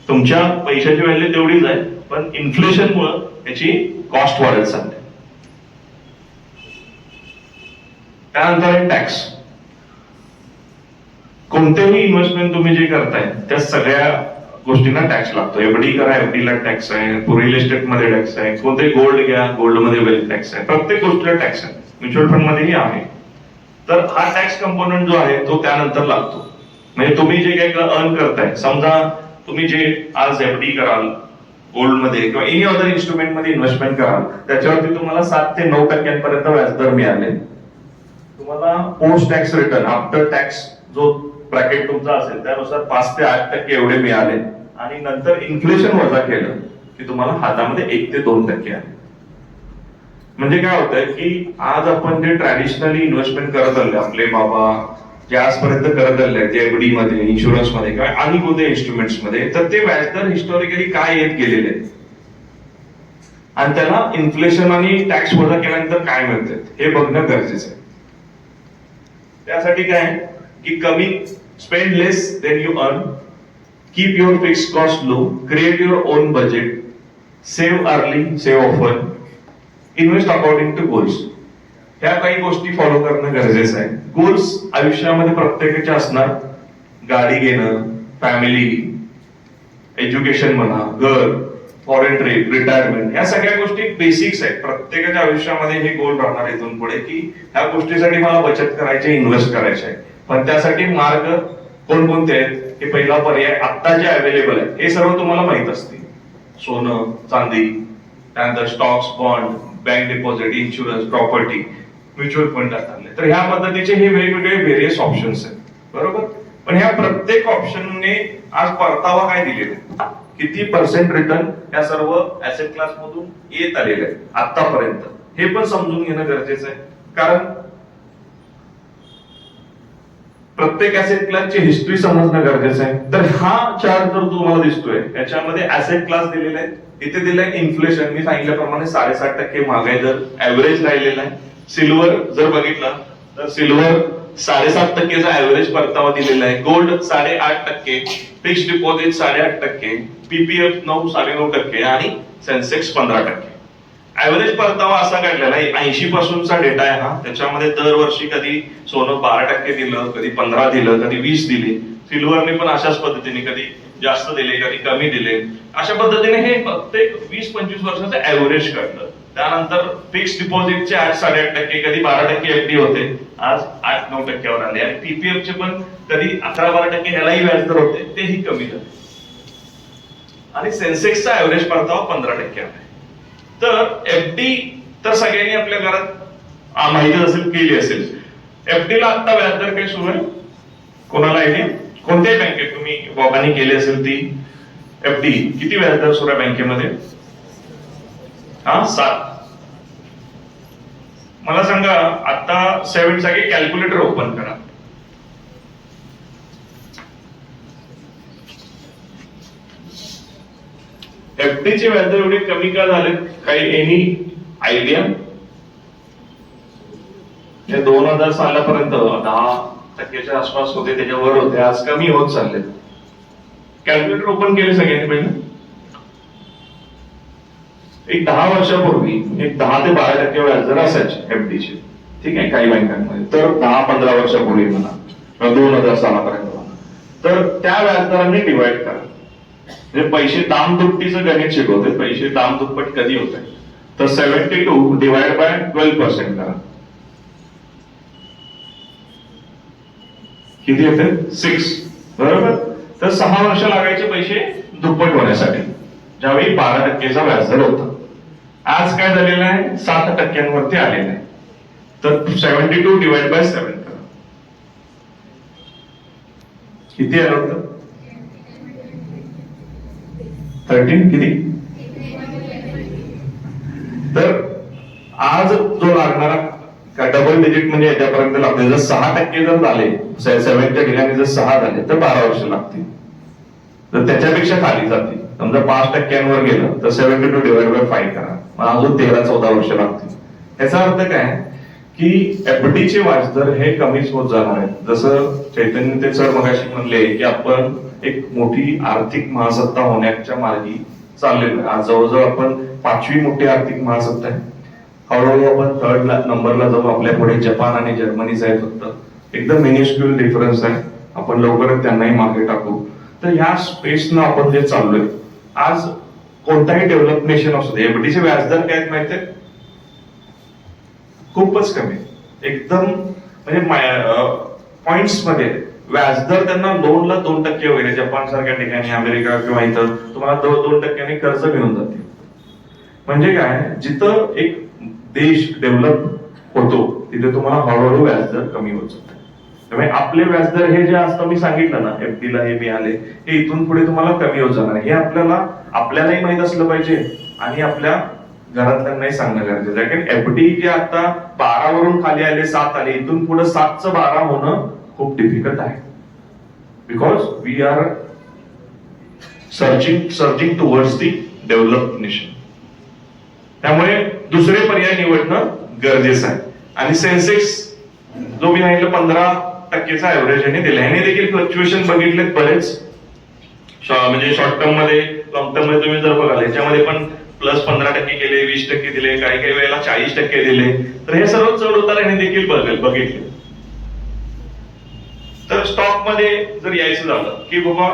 तुमच्या पैशाची व्हॅल्यू तेवढीच आहे, पण इन्फ्लेशनमुळे त्याची कॉस्ट वाढत चालली. त्यानंतर आहे टॅक्स. कोणतेही इन्व्हेस्टमेंट तुम्ही जे करताय त्या सगळ्या गोष्टींना टॅक्स लागतो. एफडी करा, एफडीला टॅक्स आहे, रिअल एस्टेट मध्ये टॅक्स आहे, कोणते गोल्ड घ्या, गोल्ड मध्ये वेल्थ टॅक्स आहे, प्रत्येक गोष्टीला टॅक्स आहे. म्युच्युअल फंड मध्येही आहे. तर हा टॅक्स कंपोनंट जो आहे तो त्यानंतर लागतो. म्हणजे तुम्ही जे काही अर्न करताय, समजा तुम्ही जे आज एफडी कराल गोल्ड मध्ये किंवा एनी अदर इन्स्ट्रुमेंट मध्ये इन्व्हेस्टमेंट कराल, त्याच्यावरती तुम्हाला 7 ते 9% व्याजदर मिळाले. तुम्हाला post tax return, after tax जो ब्रॅकेट तुमचा असेल त्यानुसार 5 ते 8% एवढे मिळाले आणि नंतर इन्फ्लेशन वजा केलं की तुम्हाला हातामध्ये 1 ते 2% आहे. म्हणजे काय होतंय की आज आपण जे ट्रॅडिशनली इन्व्हेस्टमेंट करत आले, आपले बाबा जे आजपर्यंत करत आले आहेत, एफडी मध्ये, इन्शुरन्स मध्ये किंवा आणि कोणत्या इन्स्ट्रुमेंट्स मध्ये, तर ते व्याजदर हिस्टॉरिकली काय येत गेलेले आहेत आणि त्याला इन्फ्लेशन आणि टॅक्स वजा केल्यानंतर काय मिळतात हे बघणं गरजेचं आहे. त्यासाठी काय की कमी, spend less than you earn, keep your fixed cost low, create your own budget, save early, save often, invest according to goals. ह्या काही गोष्टी फॉलो करणं गरजेचं आहे. गोल्स आयुष्यामध्ये प्रत्येकाचे असणार. गाडी घेणं, फॅमिली, एज्युकेशन म्हणा, घर, फॉरेन ट्रिप, रिटायरमेंट, या सगळ्या गोष्टी बेसिक्स आहेत. प्रत्येकाच्या आयुष्यामध्ये हे गोल राहणार इथून पुढे की ह्या गोष्टीसाठी मला बचत करायची, इन्व्हेस्ट करायचे आहे. पण त्यासाठी मार्ग कोणकोणते आहेत, हे पहिला पर्याय आता जे अवेलेबल आहेत हे सर्व तुम्हाला माहित असतील. सोनं, चांदी, त्यानंतर stocks, bond, bank deposit, insurance, property, mutual fund असतात. तर ह्या पद्धतीचे हे वेगवेगळे व्हेरियस ऑप्शन्स आहेत, बरोबर. पण ह्या प्रत्येक ऑप्शनने आज परतावा काय दिलेला आहे, किती % रिटर्न या सर्व ऍसेट क्लास मधून येत आलेले आहे आतापर्यंत, हे पण समजून घेणं गरजेचं आहे. कारण प्रत्येक ऍसेट क्लासची हिस्ट्री समजणं गरजेचं आहे. तर हा चार्ट जर तुम्हाला दिसतोय याच्यामध्ये ऍसेट क्लास दिलेले आहेत. इथे दिलंय इन्फ्लेशन, मी सांगितल्याप्रमाणे 7.5% महागाई दर ऍव्हरेज राहिलेला आहे. सिल्वर जर बघितलं तर सिल्वर 7.5% ऍव्हरेज परतावा दिलेला आहे, गोल्ड 8.5%, फिक्स डिपॉझिट 8.5%, पीपीएफ 9.5% आणि सेन्सेक्स 15%. ऍव्हरेज परतावा असा काढलेला आहे, 80 पासूनचा डेटा आहे हा. त्याच्यामध्ये दरवर्षी कधी सोनं 12% दिलं, कधी 15 दिलं, कधी 20 दिले. सिल्वरने पण अशाच पद्धतीने कधी जास्त दिले, कधी कमी दिले. अशा पद्धतीने हे प्रत्येक 20-25 वर्षाचं ऍव्हरेज काढलं. त्यानंतर फिक्स डिपॉझिटचे 8-8.5%, कधी 12% एफडी होते, आज 8-9% आले. आणि पीपीएफ चे पण कधी 11-12% ह्यालाही व्याजदर होते, तेही कमी झाले. आणि सेन्सेक्सचा ऍव्हरेज परतावा 15% आहे. तर एफडी तर सगळ्यांनी आपल्या घरात माहिती असेल, केली असेल. एफडी ला आता व्याजदर काय सुरू आहे, कोणाला आयडिया? कोणत्याही बँकेत तुम्ही बॉबांनी केली असेल ती एफडी, किती व्याजदर सुरू आहे बँकेमध्ये? 7. मला सांगा आता 7 साठी कॅल्क्युलेटर ओपन करा. एफडी चे व्याजदर एवढे कमी का झाले? काही एनी आयडिया? 2000 सालापर्यंत 10% आसपास होते, त्याच्यावर होते, आज कमी होत चालले. कॅल्क्युलेटर ओपन केले सगळ्यांनी पहिले. एक 10 वर्षापूर्वी एक 10 ते 12% व्याजदर असायचे एफडीचे, ठीक आहे, काही बँकांमध्ये. तर 10-15 वर्षापूर्वी म्हणा, 2000 सालापर्यंत म्हणा, तर त्या व्याजदरांनी डिवाइड करा. म्हणजे पैसे दामदुपटीचं गणित शिकवते, पैसे दामदुप्पट कधी होत आहे. तर 72 डिवाइड बाय 12% करा, किती येते? 6, बरोबर. तर 6 वर्ष लागायचे पैसे दुप्पट होण्यासाठी, ज्यावेळी 12%चा व्याजदर होता. आज काय झालेलं आहे? 7% आलेलं आहे. तर 72 डिवाइड बाय 7 करा, किती आलं होतं? 13, किती? तर आज जो लागणारा डबल डिजिट म्हणजे याच्यापर्यंत लागते. जर 6% जर झाले, 7च्या ठिकाणी जर 6 झाले तर 12 वर्ष लागतील. तर त्याच्यापेक्षा खाली जाते. समजा 5% गेलं तर 72 डिवाइड बाय 5 करा, मग अजून 13-14 वर्ष लागतील. याचा अर्थ काय की एफडीचे व्याजदर हे कमीच होत जाणार आहेत. जसं चैतन्य ते सर मगाशी म्हणले की आपण एक मोठी आर्थिक महासत्ता होण्याच्या मार्गी चाललेलो आहे. आज जवळजवळ आपण 5वी मोठी आर्थिक महासत्ता आहे. हळूहळू आपण 3rd नंबरला जाऊ. आपल्या पुढे जपान आणि जर्मनीचा आहे, फक्त एकदम मिनिस्क्युअल डिफरन्स आहे. आपण लवकरच त्यांनाही मागे टाकू. तर ह्या स्पेसनं आपण जे चाललोय, आज कोणताही डेव्हलप नेशन असू दे, एफडीचे व्याजदर काय आहेत माहिती आहे? खूपच कमी, एकदम म्हणजे पॉइंट्स मध्ये व्याजदर त्यांना लोनला 2% वगैरे, जपान सारख्या ठिकाणी, अमेरिका किंवा इथं तुम्हाला 2% कर्ज मिळून जाते. म्हणजे काय, जिथं एक देश डेव्हलप होतो तिथे तुम्हाला हळूहळू व्याजदर कमी होत जाते. त्यामुळे आपले व्याजदर हे जे असतं, मी सांगितलं ना एफडीला हे मिळाले, हे इथून पुढे तुम्हाला कमी होत जाणार. हे आपल्यालाही माहित असलं पाहिजे आणि आपल्या घरातल्यांनाही सांगणं गरजेचं आहे. कारण एफडी जे आता 12 वरून खाली आले, 7 आले, इथून पुढे 7चं 12 होणं खूप डिफिकल्ट आहे. Because we are searching towards the developed nation. त्यामुळे दुसरे पर्याय निवडणं गरजेचं आहे. आणि सेन्सेक्स जो मी सांगितलं 15%चा ऍव्हरेज यांनी दिला. याने देखील फ्लक्च्युएशन बघितले बरेच, म्हणजे शॉर्ट टर्म मध्ये, लॉंग टर्म मध्ये तुम्ही जर बघाल याच्यामध्ये पण +15% केले, 20% दिले, काही वेळेला 40% दिले. तर हे सर्व चढ उतार यांनी देखील बघितले. तर स्टॉक मध्ये जर यायचं झालं की बाबा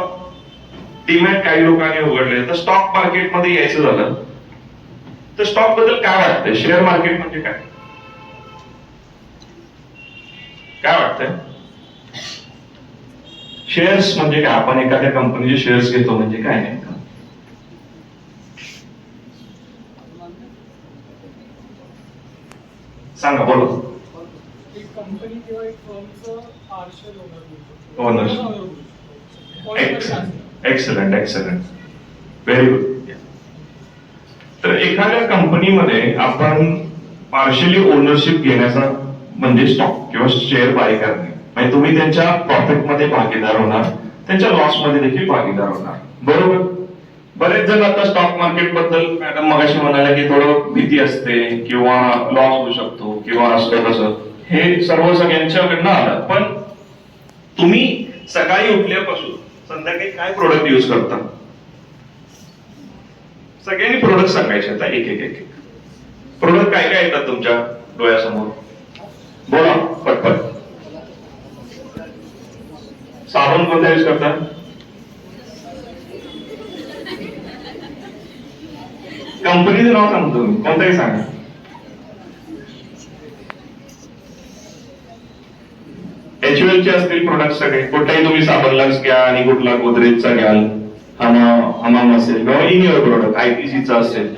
डीमॅट काही लोकांनी उघडले, तर स्टॉक मार्केटमध्ये यायचं झालं तर स्टॉक बद्दल काय वाटतंय? शेअर मार्केट म्हणजे काय वाटतंय? शेअर्स म्हणजे काय? आपण एखाद्या कंपनीचे शेअर्स घेतो म्हणजे काय नाही का? सांगा, बोला. कंपनी किंवा एक फर्मचं partial owner. Excellent, very good. तर एखाद्या कंपनीमध्ये आपण पार्शियली ओनरशिप घेण्याचा म्हणजे स्टॉक किंवा शेअर बाय करणे. म्हणजे तुम्ही त्यांच्या प्रॉफिट मध्ये भागीदार होणार, त्यांच्या लॉस मध्ये देखील भागीदार होणार, बरोबर. बरेच जण आता स्टॉक मार्केट बद्दल मॅडम मगाशी म्हणाले की थोडं भीती असते किंवा लॉस होऊ शकतो. किंवा असतं कसं, हे सर्व सगळ्यांच्याकडनं आलं. पण तुम्ही सकाळी उठल्यापासून संध्याकाळी काय प्रोडक्ट यूज करता? सगळ्यांनी प्रोडक्ट सांगायचे आता एक एक एक प्रोडक्ट काय काय येतात तुमच्या डोळ्यासमोर? बोला पटपट. साबण कोणता यूज करता? कंपनीचं नाव सांगतो मी, कोणताही सांगा. HUL चे असतील प्रोडक्ट सगळे. कुठलाही तुम्ही साबण लक्स घ्या आणि कुठला गोदरेजचा घ्याल, हमाम असेल किंवा इनियर प्रोडक्ट ITCचा असेल.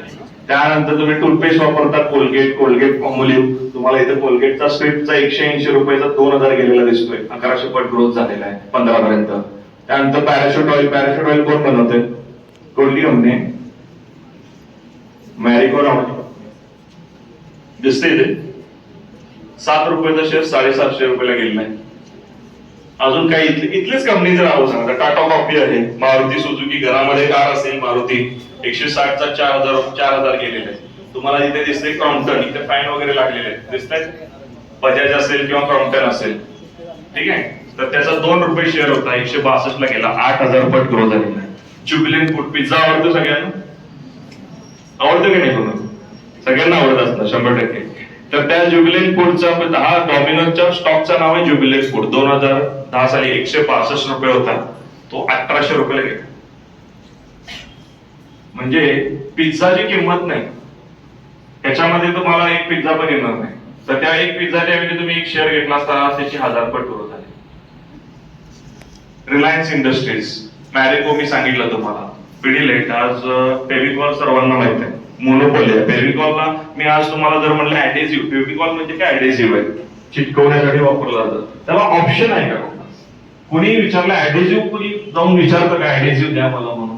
त्यानंतर तुम्ही टूथपेस्ट वापरता, कोलगेट पॉम्बोलिव्ह. तुम्हाला इथे कोलगेटचा स्ट्रिपचा 180 रुपयाचा 2000 गेलेला दिसतोय. 1100 पट ग्रोथ झालेला आहे 15 पर्यंत. त्यानंतर पॅराशूट ऑइल कोण बनवते? कोणती कंपनी? मॅरिको दिसते इथे. 7 रुपयाचा शेअर 750 रुपयाला गेलेला आहे. अजून काही इथलेच कंपनीचं नाव सांगा. टाटा कॉफी आहे, मारुती सुझुकी. घरामध्ये कार असेल मारुती 160चा 4000 गेलेले आहे. तुम्हाला इथे दिसते क्रॉम्प्टन, इथे फॅन वगैरे लागलेले आहेत दिसतात. बजाज असेल किंवा क्रॉम्प्टन असेल, ठीक आहे. तर त्याचा 2 रुपये शेअर होता, 162 ला गेला. 8000 पट ग्रोथ झालेला आहे. ज्युबिलंट फूड पिझ्झा आवडतो सगळ्यांना? आवडतं की नाही? कोण सगळ्यांना आवडत असतं 100%. तर त्या ज्युबिलंट फूडचा हा डॉमिनोजच्या स्टॉकचं नाव आहे ज्युबिलंट फूड. 2010 साली 162 रुपये होता, तो 1800 रुपयाला गेला. म्हणजे पिझ्झाची किंमत नाही, त्याच्यामध्ये तुम्हाला एक पिझ्झा पण येणार नाही. तर त्या एक पिझ्झाच्या ऐवजी तुम्ही एक शेअर घेतला असता, त्याची 1000 पट ग्रोथ झाली. रिलायन्स इंडस्ट्रीज, मॅरिको मी सांगितलं तुम्हाला. पिढीलेट, आज फेविकॉल सर्वांना माहित आहे, मोनोपोली आहे. फेविकॉलला मी आज तुम्हाला जर म्हणलं ऍडेसिव्ह, फेविकॉल म्हणजे काय? ऍडेसिव्ह आहे, चिटकवण्यासाठी वापरलं जातं. त्याला ऑप्शन आहे का? कुणी विचारलं ऍडेसिव्ह, कुणी जाऊन विचारतं का ऍडेसिव्ह द्या मला म्हणून?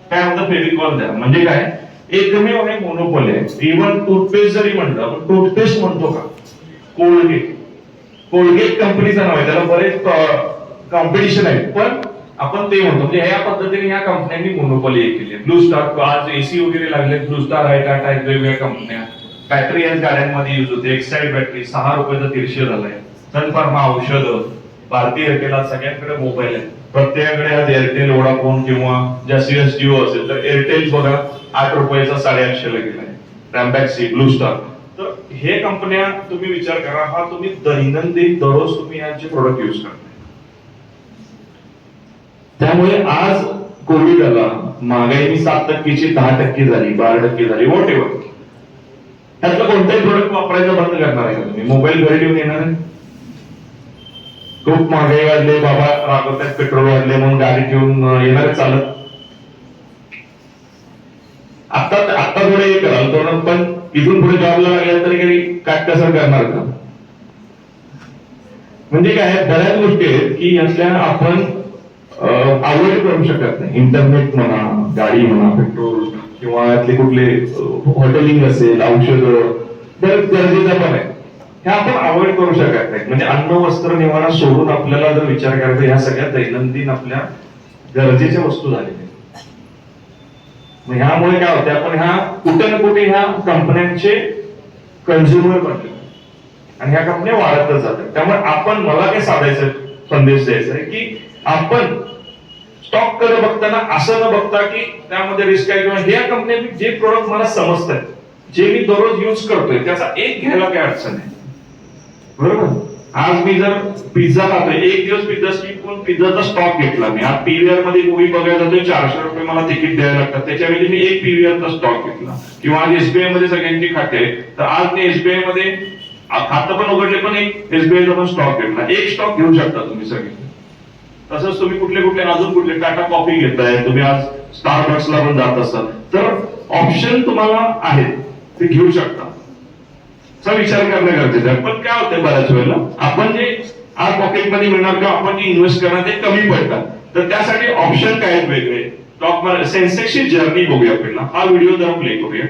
काय म्हणतं? फेविकॉल द्या. म्हणजे काय? एकमेव हे मोनोपोली आहे. इव्हन टूथपेस्ट जरी म्हटलं, आपण टूथपेस्ट म्हणतो का? कोलगेट कंपनीचं नाव आहे, त्याला बरेच कॉम्पिटिशन आहे, पण आपण ते म्हणतो. म्हणजे या पद्धतीने या कंपन्यांनी मोनोपोली केली. ब्लू स्टार, आज AC वगैरे लागले, ब्लू स्टार आहे, टाटा आहे, वेगवेगळ्या कंपन्या. बॅटरी या गाड्यांमध्ये युज होते. एक्साइड बॅटरी 6 रुपयाचा 150 झालाय. सन फार्मा औषधं, भारतीय एअरटेल, आज सगळ्यांकडे मोबाईल आहे. प्रत्येकाकडे आज एअरटेल, वोडाफोन किंवा जास्तीत जिओ असेल तर एअरटेल बघा 8 रुपयाचा 850 ला गेलाय. रॅम्बॅक्सी, ब्लू स्टार. तर हे कंपन्या तुम्ही विचार करा, हा तुम्ही दैनंदिन दररोज तुम्ही यांचे प्रोडक्ट युज करता. त्यामुळे आज कोविड आला, महागाई 7% ची 10% झाली, 12% झाली, व्हॉट एव्हर. त्यातलं कोणताही प्रोडक्ट वापरायचं बंद करणार आहे का तुम्ही? मोबाईल घरी ठेवून येणार आहे? खूप महागाई वाढले, बाबा रागवतात, पेट्रोल वाढले म्हणून गाडी ठेवून येणार चालत? आता थोडे हे कराल, पण इथून पुढे जॉबला लागल्या तरी काही काटकसर करणार का? म्हणजे काय, बऱ्याच गोष्टी आहेत की यातल्या आपण अवॉइड करू शकत नाही. इंटरनेट म्हणा, गाडी म्हणा, पेट्रोल किंवा यातले कुठले हॉटेलिंग असेल, औषधं, तर गरजेचं पण आहे. हे आपण अवॉइड करू शकत नाही. म्हणजे अन्न, वस्त्र, निवारा सोडून आपल्याला जर विचार करायचा, ह्या सगळ्या दैनंदिन आपल्या गरजेच्या वस्तू झालेल्या. ह्यामुळे काय होते, आपण ह्या कुठे ना कुठे ह्या कंपन्यांचे कन्झ्युमर बनले आणि ह्या कंपन्या वाढतच जातात. त्यामुळे आपण, मला काय साधायचं संदेश द्यायचा आहे की आपण स्टॉक कडे बघताना असं न बघता की त्यामध्ये रिस्क आहे किंवा ह्या कंपन्यांनी जे प्रोडक्ट मला समजतात, जे मी दररोज युज करतोय, त्याचा एक घ्यायला काही अडचण आहे. बरोबर? आज मी जर पिझ्झा खातोय, एक दिवस पिझ्झा स्किप करून पिझ्झाचा स्टॉक घेतला मी. आज PVR मध्ये मूवी बघायला जातोय, 400 रुपये मला तिकीट द्यायला लागतात. त्याच्यावेळी मी एक PVR चा स्टॉक घेतला. किंवा आज SBI मध्ये सगळ्यांची खाते आहे, तर आज मी SBI मध्ये खातं पण उघडले, पण एक SBI चा पण स्टॉक घेतला. एक स्टॉक घेऊ शकता तुम्ही सगळे. तसंच तुम्ही कुठले अजून कुठले टाटा कॉफी घेताय, तुम्ही आज स्टारबक्सला पण जात असाल, तर ऑप्शन तुम्हाला आहेत, ते घेऊ शकता. विचार करणं गरजेचं आहे. पण काय होतंय, बऱ्याच वेळेला आपण जे आज पॉकेटमध्ये मिळणार किंवा आपण जे इन्व्हेस्ट करणार ते कमी पडतात. तर त्यासाठी ऑप्शन काय आहेत वेगळे. स्टॉक मार्केट सेन्सेक्सची जर्नी बघूया पहिला. हा व्हिडिओ जरा प्ले करूया.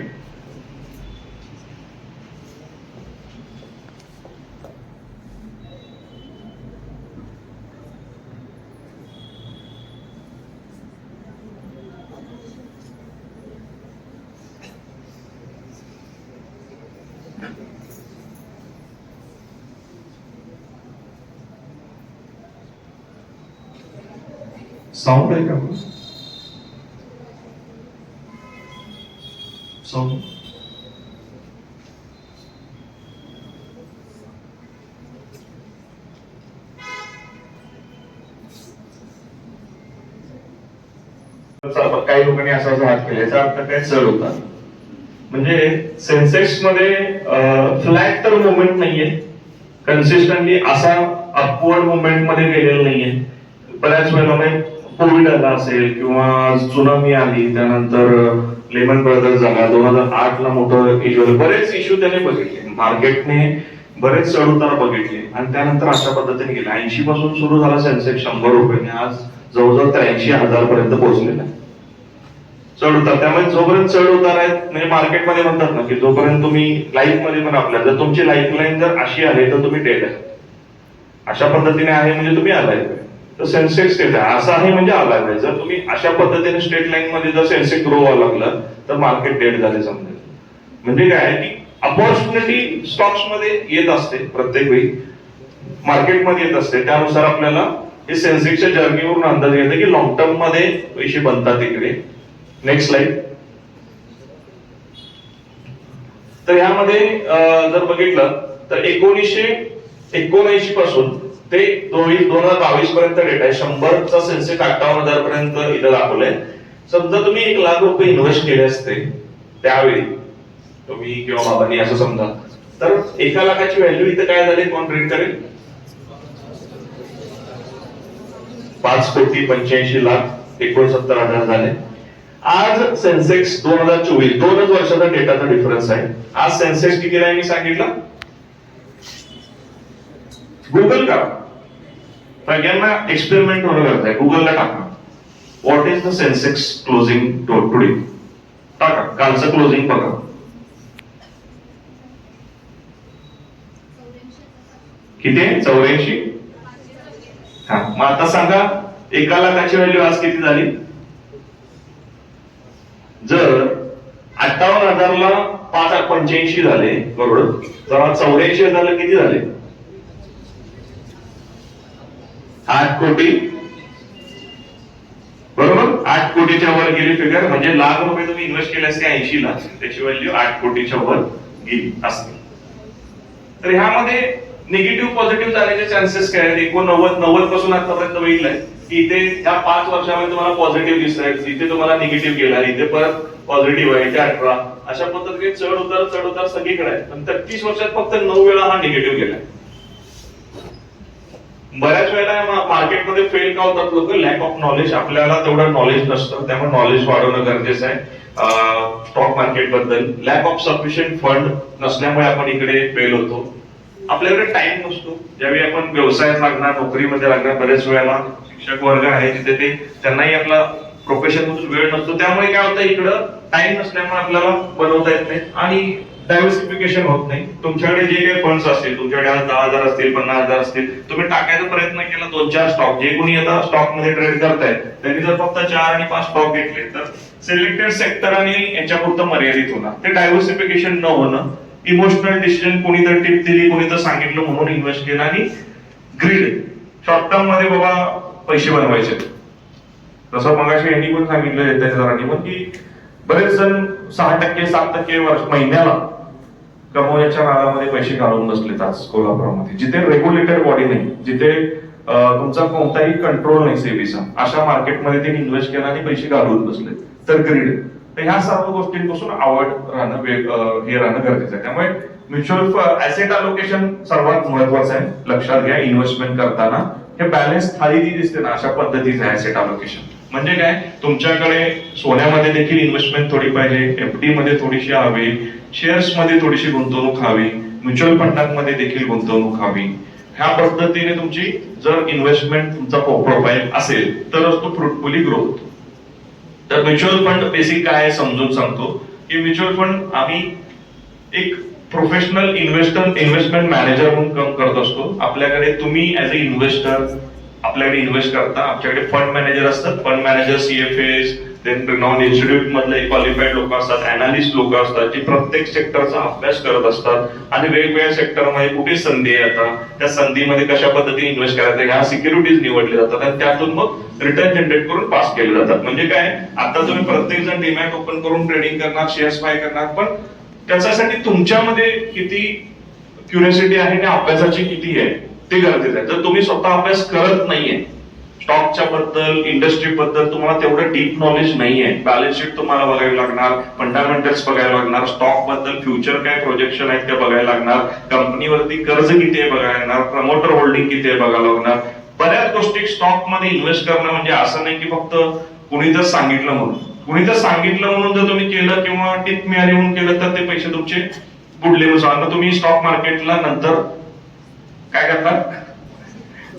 साऊंड आहे का साऊंड? काही लोकांनी असा हात केला, याचा अर्थ काय चढ होता. म्हणजे सेन्सेक्स मध्ये फ्लॅट तर मुवमेंट नाहीये, कन्सिस्टंटली असा अपवर्ड मुवमेंट मध्ये गेलेला नाहीये. बऱ्याच वेळेला कोविड आला असेल किंवा सुनामी आली, त्यानंतर लेमन ब्रदर्स झाला, 2008 ला मोठं इश्यू आलं, बरेच इश्यू त्याने बघितले, मार्केटने बरेच चढ उतार बघितले आणि त्यानंतर अशा पद्धतीने गेले. 80 पासून सुरू झाला सेन्सेक्स 100 रुपयाने आज जवळजवळ 83,000 पर्यंत पोहोचलेला आहे. चढ उतार, त्यामुळे जोपर्यंत चढ उतार आहेत, म्हणजे मार्केटमध्ये म्हणतात ना की जोपर्यंत तुम्ही लाईफ मध्ये पण आपल्या जर तुमची लाईफ लाईन जर अशी आहे तर तुम्ही डेड आहे, अशा पद्धतीने आहे म्हणजे तुम्ही आलाय. तर सेन्सेक्स स्टेट आहे असं आहे म्हणजे आलाय आहे. जर तुम्ही अशा पद्धतीने स्ट्रेट लाईन मध्ये जर सेन्सेक्स ग्रो व्हायला लागलं तर मार्केट डेड झाले समजेल. म्हणजे काय की अपॉर्च्युनिटी स्टॉक्स मध्ये येत असते, प्रत्येक वेळी मार्केटमध्ये येत असते, त्यानुसार आपल्याला हे सेन्सेक्सच्या जर्नीवरून अंदाज घेतो की लॉंग टर्म मध्ये पैसे बनतात इकडे. Next slide. तर यामध्ये जर बघितलं तर 1979 पासून ते 2022 पर्यंत डेटा आहे. 100चा सेन्सेक्स 58,000 पर्यंत इथं दाखवलंय. समजा तुम्ही 1 लाख रुपये इन्व्हेस्ट केले असते त्यावेळी, तुम्ही किंवा बाबांनी असं समजा, तर 1 लाखाची व्हॅल्यू इथं काय झाली, कोण रीड करेल? 5,85,69,000 झाले. आज सेन्सेक्स 2024, 2च वर्षाचा डेटाचा डिफरन्स आहे. आज सेन्सेक्स कितीला आहे मी सांगितलं? गुगल करा, सगळ्यांना एक्सपेरिमेंट होणं गरज आहे. गुगलला टाका what is the Sensex closing today, टाका कालचं क्लोजिंग बघा. किती आहे? 84. हा, मग आता सांगा 1 लाखाची व्हॅल्यू आज किती झाली? जर 58,000ला 5,85 झाले करोड, तर 84 झालं किती झाले? 8 कोटी, बरोबर. 8 कोटीच्या वर गेली फिगर, म्हणजे लाख रुपये तुम्ही इन्व्हेस्ट केले असते 80 ला, त्याची व्हॅल्यू 8 कोटीच्या वर गेली असते. तर ह्यामध्ये निगेटिव्ह पॉझिटिव्ह जाण्याचे चान्सेस काय आहेत? 89 पासून आतापर्यंत बघितलंय की इथे ह्या 5 वर्षामध्ये तुम्हाला पॉझिटिव्ह दिसत आहेत, इथे तुम्हाला निगेटिव्ह गेला, इथे परत पॉझिटिव्ह आहे, इथे 18. अशा पद्धतीने चढ उतार सगळीकडे आहे. पण 30 वर्षात फक्त 9 वेळा हा निगेटिव्ह गेलाय. बऱ्याच वेळेला मार्केटमध्ये फेल का होतात लोक? Lack of knowledge. आपल्याला तेवढं नॉलेज नसतं, त्यामुळे नॉलेज वाढवणं गरजेचं आहे स्टॉक मार्केट बद्दल. लॅक ऑफ सफिशियंट फंड नसल्यामुळे आपण इकडे फेल होतो. आपल्याकडे टाइम नसतो. ज्यावेळी आपण व्यवसायात लागणार, नोकरीमध्ये लागणार, बरेच वेळेला शिक्षक वर्ग आहे जिथे ते त्यांनाही आपला प्रोफेशन मधून वेळ नसतो. त्यामुळे काय होतं, इकडं टाइम नसल्यामुळे आपल्याला बनवता येत नाही आणि डायव्हर्सिफिकेशन होत नाही. तुमच्याकडे जे काही फंड्स असतील, तुमच्याकडे आज 10,000 असतील, 50,000 असतील, तुम्ही टाकायचा प्रयत्न केला 2-4 स्टॉक, जे कोणी आता स्टॉक मध्ये ट्रेड करतायत त्यांनी जर फक्त 4 आणि 5 स्टॉक घेतले तर सिलेक्टेड सेक्टर आणि याच्यापुरतं मर्यादित होणार. ते डायव्हर्सिफिकेशन न होणं, इमोशनल डिसिजन, कोणीतरी टिप दिली, कोणीतरी सांगितलं म्हणून इन्व्हेस्ट केलं, आणि ग्रीड, शॉर्ट टर्म मध्ये बाबा पैसे बनवायचे. तसं मगाशी यांनी पण सांगितलं त्याच्यासाठी पण की बरेच जण 6%, 7% महिन्याला कमवण्याच्या नादामध्ये पैसे घालून बसलेत आज कोल्हापूरमध्ये, जिथे रेग्युलेटेड बॉडी नाही, जिथे तुमचा कोणताही कंट्रोल नाही सेबीचा, अशा मार्केटमध्ये त्यांनी इन्व्हेस्ट केला आणि पैसे घालून बसले. तर ग्रीड, तर ह्या सर्व गोष्टींपासून आवड राहणं हे राहणं गरजेचं आहे. त्यामुळे म्युच्युअल ऍसेट अलोकेशन सर्वात महत्वाचं आहे. लक्षात घ्या, इन्व्हेस्टमेंट करताना हे बॅलन्स थाळी जी दिसते ना, अशा पद्धतीचं आहे ऍसेट अलोकेशन. म्हणजे काय, तुमच्याकडे सोन्यामध्ये देखील इन्व्हेस्टमेंट थोडी पाहिजे, एफडी मध्ये थोडीशी हवी, शेअर्स मध्ये थोडीशी गुंतवणूक हवी, म्युच्युअल फंडांमध्ये देखील गुंतवणूक हवी. ह्या पद्धतीने तुमची जर इन्व्हेस्टमेंट तुमचा प्रोफाईल असेल तरच तो फ्रुटफुली ग्रो होतो. तर म्युच्युअल फंड बेसिक काय समजून सांगतो की म्युच्युअल फंड आम्ही एक प्रोफेशनल इन्व्हेस्टमेंट मॅनेजर म्हणून काम करत असतो. आपल्याकडे तुम्ही ऍज अ इन्व्हेस्टर आपल्याकडे इन्व्हेस्ट करता, आमच्याकडे फंड मॅनेजर असतात. Fund manager, CFAs, then renowned institute मधले क्वालिफाईड लोक असतात, अनालिस्ट लोक असतात, जे प्रत्येक सेक्टरचा अभ्यास करत असतात आणि वेगवेगळ्या सेक्टरमध्ये कुठे संधी येतात, त्या संधीमध्ये कशा पद्धतीने इन्व्हेस्ट करायचं ह्या सिक्युरिटीज निवडले जातात आणि त्यातून मग रिटर्न जनरेट करून पास केले जातात. म्हणजे काय, आता तुम्ही प्रत्येक जण डीमॅट ओपन करून ट्रेडिंग करणार, शेअर्स बाय करणार, पण त्याच्यासाठी तुमच्यामध्ये किती क्युरियोसिटी आहे आणि अभ्यासाची किती आहे ते गरजेचं आहे. जर तुम्ही स्वतः अभ्यास करत नाहीये, स्टॉकच्या बद्दल, इंडस्ट्री बद्दल तुम्हाला तेवढं डीप नॉलेज नाहीये, बॅलन्स शीट तुम्हाला बघावी लागणार, फंडामेंटल्स बघायला लागणार, स्टॉक बद्दल फ्युचर काय प्रोजेक्शन आहेत ते बघायला लागणार, कंपनीवरती कर्ज किती आहे बघायला लागणार, प्रमोटर होल्डिंग किती आहे बघायला लागणार. बऱ्याच गोष्टी स्टॉक मध्ये इन्व्हेस्ट करणं म्हणजे असं नाही की फक्त कुणी जर सांगितलं म्हणून जर तुम्ही केलं किंवा टिप मिळाली म्हणून केलं तर ते पैसे तुमचे बुडले म्हणून तुम्ही स्टॉक मार्केटला नंतर काय करणार,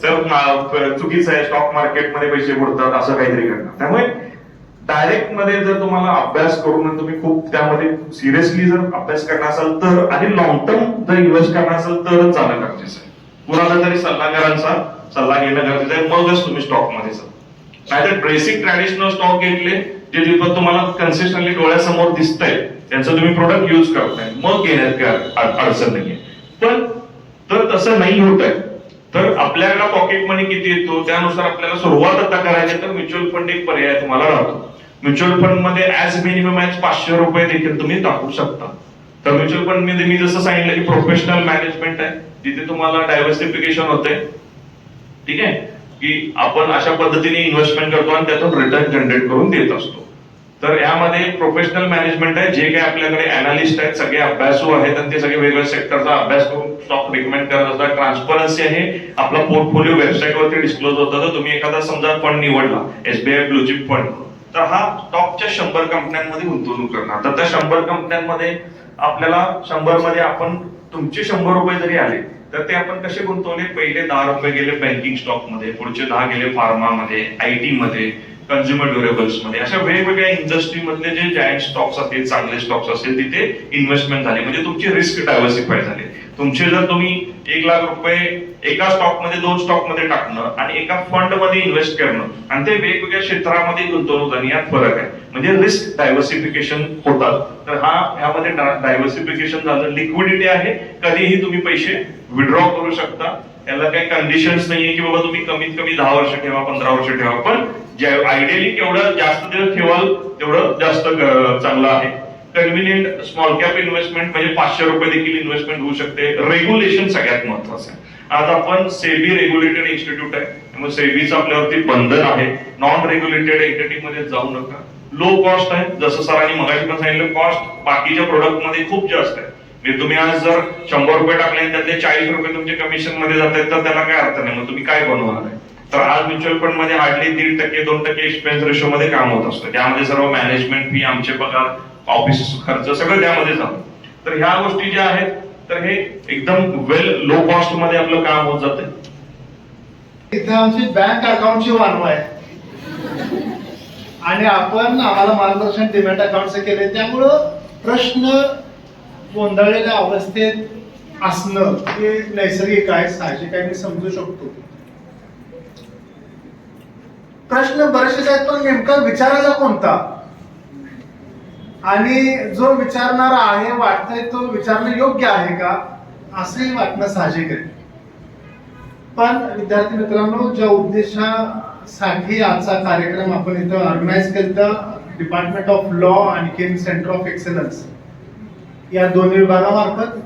तर चुकीचं आहे, स्टॉक मार्केटमध्ये पैसे बुडतात असं काहीतरी करणार. त्यामुळे डायरेक्ट मध्ये जर तुम्हाला अभ्यास करून तुम्ही खूप त्यामध्ये सिरियसली जर अभ्यास करणार असाल तर आणि लॉंग टर्म जर इन्व्हेस्ट करणार असाल तरच जाणं गरजेचं आहे. कुणाला तरी सल्लागारांचा सल्ला घेणं गरजेचं आहे, मगच तुम्ही स्टॉक मध्ये जा. नाहीतर बेसिक ट्रॅडिशनल स्टॉक घेतले जे तुम्हाला कन्सिस्टंटली डोळ्यासमोर दिसतंय त्यांचं तुम्ही प्रोडक्ट युज करताय, मग घेण्यात काय अडचण नाहीये. पण तर तसं नाही होत आहे, तर आपल्याला पॉकेट मनी किती येतो त्यानुसार आपल्याला सुरुवात आता करायची तर म्युच्युअल फंड एक पर्याय तुम्हाला राहतो. म्युच्युअल फंड मध्ये ऍज मिनिमम ऍज 500 रुपये देखील तुम्ही टाकू शकता. तर म्युच्युअल फंड मध्ये मी जसं सांगितलं की प्रोफेशनल मॅनेजमेंट आहे, जिथे तुम्हाला डायव्हर्सिफिकेशन होते, ठीक आहे, की आपण अशा पद्धतीने इन्व्हेस्टमेंट करतो आणि त्यातून रिटर्न जनरेट करून देत असतो. तर यामध्ये प्रोफेशनल मॅनेजमेंट आहे, जे काही आपल्याकडे अनालिस्ट आहेत, सगळे अभ्यासू आहेत आणि ते सगळे वेगवेगळ्या सेक्टरचा अभ्यास करून स्टॉक रिकमेंड करत असतात. ट्रान्सपरन्सी आहे, आपला पोर्टफोलिओ वेबसाईटवरती डिस्क्लोज होतं. तर तुम्ही एखादा समजा फंड निवडला, SBI ब्लू चिप फंड, तर हा टॉपच्या 100 कंपन्यांमध्ये गुंतवणूक करणार. तर त्या 100 कंपन्यांमध्ये आपल्याला 100 मध्ये आपण तुमचे 100 रुपये जरी आले तर ते आपण कसे गुंतवले, पहिले 10 रुपये गेले बँकिंग स्टॉक मध्ये, पुढचे 10 गेले फार्मा मध्ये, IT मध्ये, कन्झ्युमर ड्युरेबल्स मध्ये, अशा वेगवेगळ्या इंडस्ट्री मधले जे जायंट स्टॉक्स असतील, चांगले स्टॉक्स असतील, तिथे इन्व्हेस्टमेंट झाली. म्हणजे तुमची रिस्क डायव्हर्सिफाय झाली. तुमचे जर तुम्ही 1 लाख रुपये एका स्टॉक मध्ये, 2 स्टॉक मध्ये टाकणं आणि एका फंड मध्ये इन्व्हेस्ट करणं आणि ते वेगवेगळ्या क्षेत्रामध्ये गुंतवणूक करणे यात फरक आहे. म्हणजे रिस्क डायव्हर्सिफिकेशन होतात. तर ह्यामध्ये डायव्हर्सिफिकेशन झालं. लिक्विडिटी आहे, कधीही तुम्ही पैसे विड्रॉ करू शकता. याला काही कंडिशन्स नाहीये की बाबा तुम्ही कमीत कमी 10 वर्ष ठेवा, 15 वर्ष ठेवा, पण आयडियली केवढं जास्त दिवस ठेवाल तेवढं जास्त चांगलं आहे. कन्व्हिनियंट स्मॉल कॅप इन्व्हेस्टमेंट म्हणजे 500 रुपये देखील इन्व्हेस्टमेंट होऊ शकते. रेग्युलेशन सगळ्यात महत्वाचं आहे. आज आपण सेबी रेग्युलेटेड इन्स्टिट्यूट आहे, त्यामुळे सेबीचं आपल्यावरती बंधन आहे. नॉन रेग्युलेटेड एंटिटी मध्ये जाऊ नका. लो कॉस्ट आहे, जसं सरांनी मगाशी पण सांगितलं, कॉस्ट बाकीच्या प्रोडक्ट मध्ये खूप जास्त आहे. म्हणजे तुम्ही आज जर 100 रुपये टाकले आणि त्यातले 40 रुपये तुमचे कमिशन मध्ये जात आहेत तर त्याला काय अर्थ नाही. मग तुम्ही काय बनवणार आहे. तर आज म्युच्युअल फंड मध्ये हार्डली 1.5%, 2% एक्सपेन्स रेशो मध्ये काम होत असतं. त्यामध्ये सर्व मॅनेजमेंट फी, आमचे पगार, ऑफिस खर्च सगळं त्यामध्ये जातं. तर ह्या गोष्टी ज्या आहेत तर हे एकदम वेल लो कॉस्ट मध्ये आपलं काम होत जाते. इथे आमची बँक अकाउंटची वानवा आहे आणि आपण आम्हाला मार्गदर्शन डिमॅट अकाउंटचे केले, त्यामुळं प्रश्न गोंधळलेल्या अवस्थेत असणं हे नैसर्गिक आहे, साहजिक आहे, मी समजू शकतो. प्रश्न बरेचसे आहेत, पण नेमका विचारायचा कोणता आणि जो विचारणारा आहे वाटतंय तो विचारणं योग्य आहे का असंही वाटणं साहजिक आहे. पण विद्यार्थी मित्रांनो, ज्या उद्देशासाठी आजचा कार्यक्रम आपण इथं ऑर्गनाईज केला, डिपार्टमेंट ऑफ लॉ आणि सेंटर ऑफ एक्सलन्स या दोन्ही विभागामार्फत,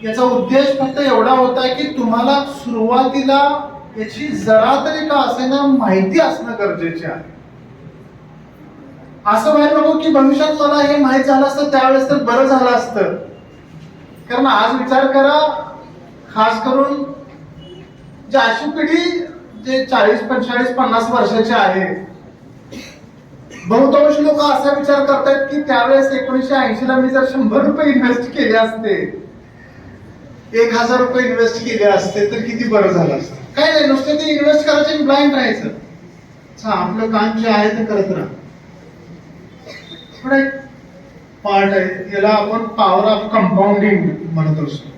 याचा उद्देश फक्त एवढा होता की तुम्हाला सुरुवातीला याची जरा तरी का असेना माहिती असणं गरजेचे आहे. असं व्हायला नको की भविष्यात मला हे माहित झालं असतं त्यावेळेस तर बरं झालं असतं. कारण आज विचार करा, खास करून जी अशी पिढी जे 40, 45, 50 वर्षाचे आहे, बहुतांश लोक असा विचार करतात की त्यावेळेस 1980 ला मी जर 100 रुपये इन्व्हेस्ट केले असते, 1000 रुपये इन्व्हेस्ट केले असते तर किती बरं झालं असतं. काय नाही, नुसते ते इन्व्हेस्ट करायचे आणि ब्लाइंड राहायचं. आपलं काम जे आहे ते करत राहा. एक पार्ट आहे, याला आपण पॉवर ऑफ कंपाऊंडिंग म्हणत असतो.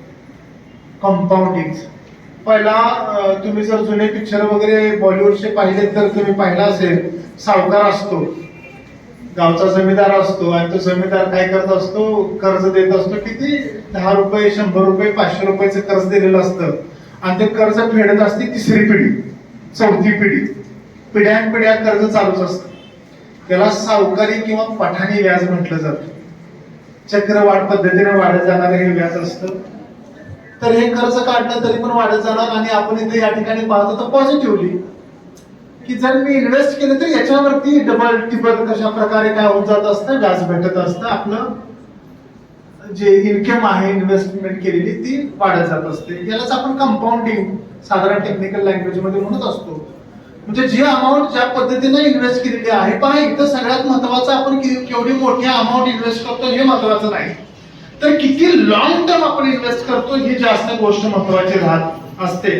कंपाऊंडिंग पहिला तुम्ही जर जुने पिक्चर वगैरे बॉलिवूडचे पाहिले तर तुम्ही पाहिला असेल, सावकार असतो, गावचा जमीनदार असतो आणि तो जमीनदार काय करत असतो, कर्ज देत असतो. किती 10 रुपये, 100 रुपये, 500 रुपयाचं कर्ज दिलेलं असतं आणि ते कर्ज फेडत असते तिसरी पिढी, चौथी पिढी, पिढ्यानपिढ्या कर्ज चालूच असतं. त्याला सावकारी किंवा पठाणी व्याज म्हटलं जातं. चक्रवाढ पद्धतीने वाढत जाणारं हे व्याज असतं. तर हे कर्ज काढणं तरी पण वाढत जाणार. आणि आपण इथे या ठिकाणी पाहतो तर पॉझिटिव्हली की जर मी इन्व्हेस्ट केलं तर याच्यावरती डबल टिबल कशा प्रकारे काय होत जात असतं, व्याज भेटत असतं. आपलं जे इन्कम आहे इन्व्हेस्टमेंट केलेली ती वाढत जात असते. यालाच आपण कंपाऊंडिंग साधारण टेक्निकल लँग्वेज मध्ये म्हणत असतो. म्हणजे जी अमाऊंट ज्या पद्धतीने इन्व्हेस्ट केलेली आहे, पहा इथं सगळ्यात महत्वाचं आपण केवढी मोठी अमाऊंट इन्व्हेस्ट करतो हे महत्वाचं नाही, तर किती लॉंग टर्म आपण इन्व्हेस्ट करतो ही जास्त गोष्ट महत्वाची राहत असते.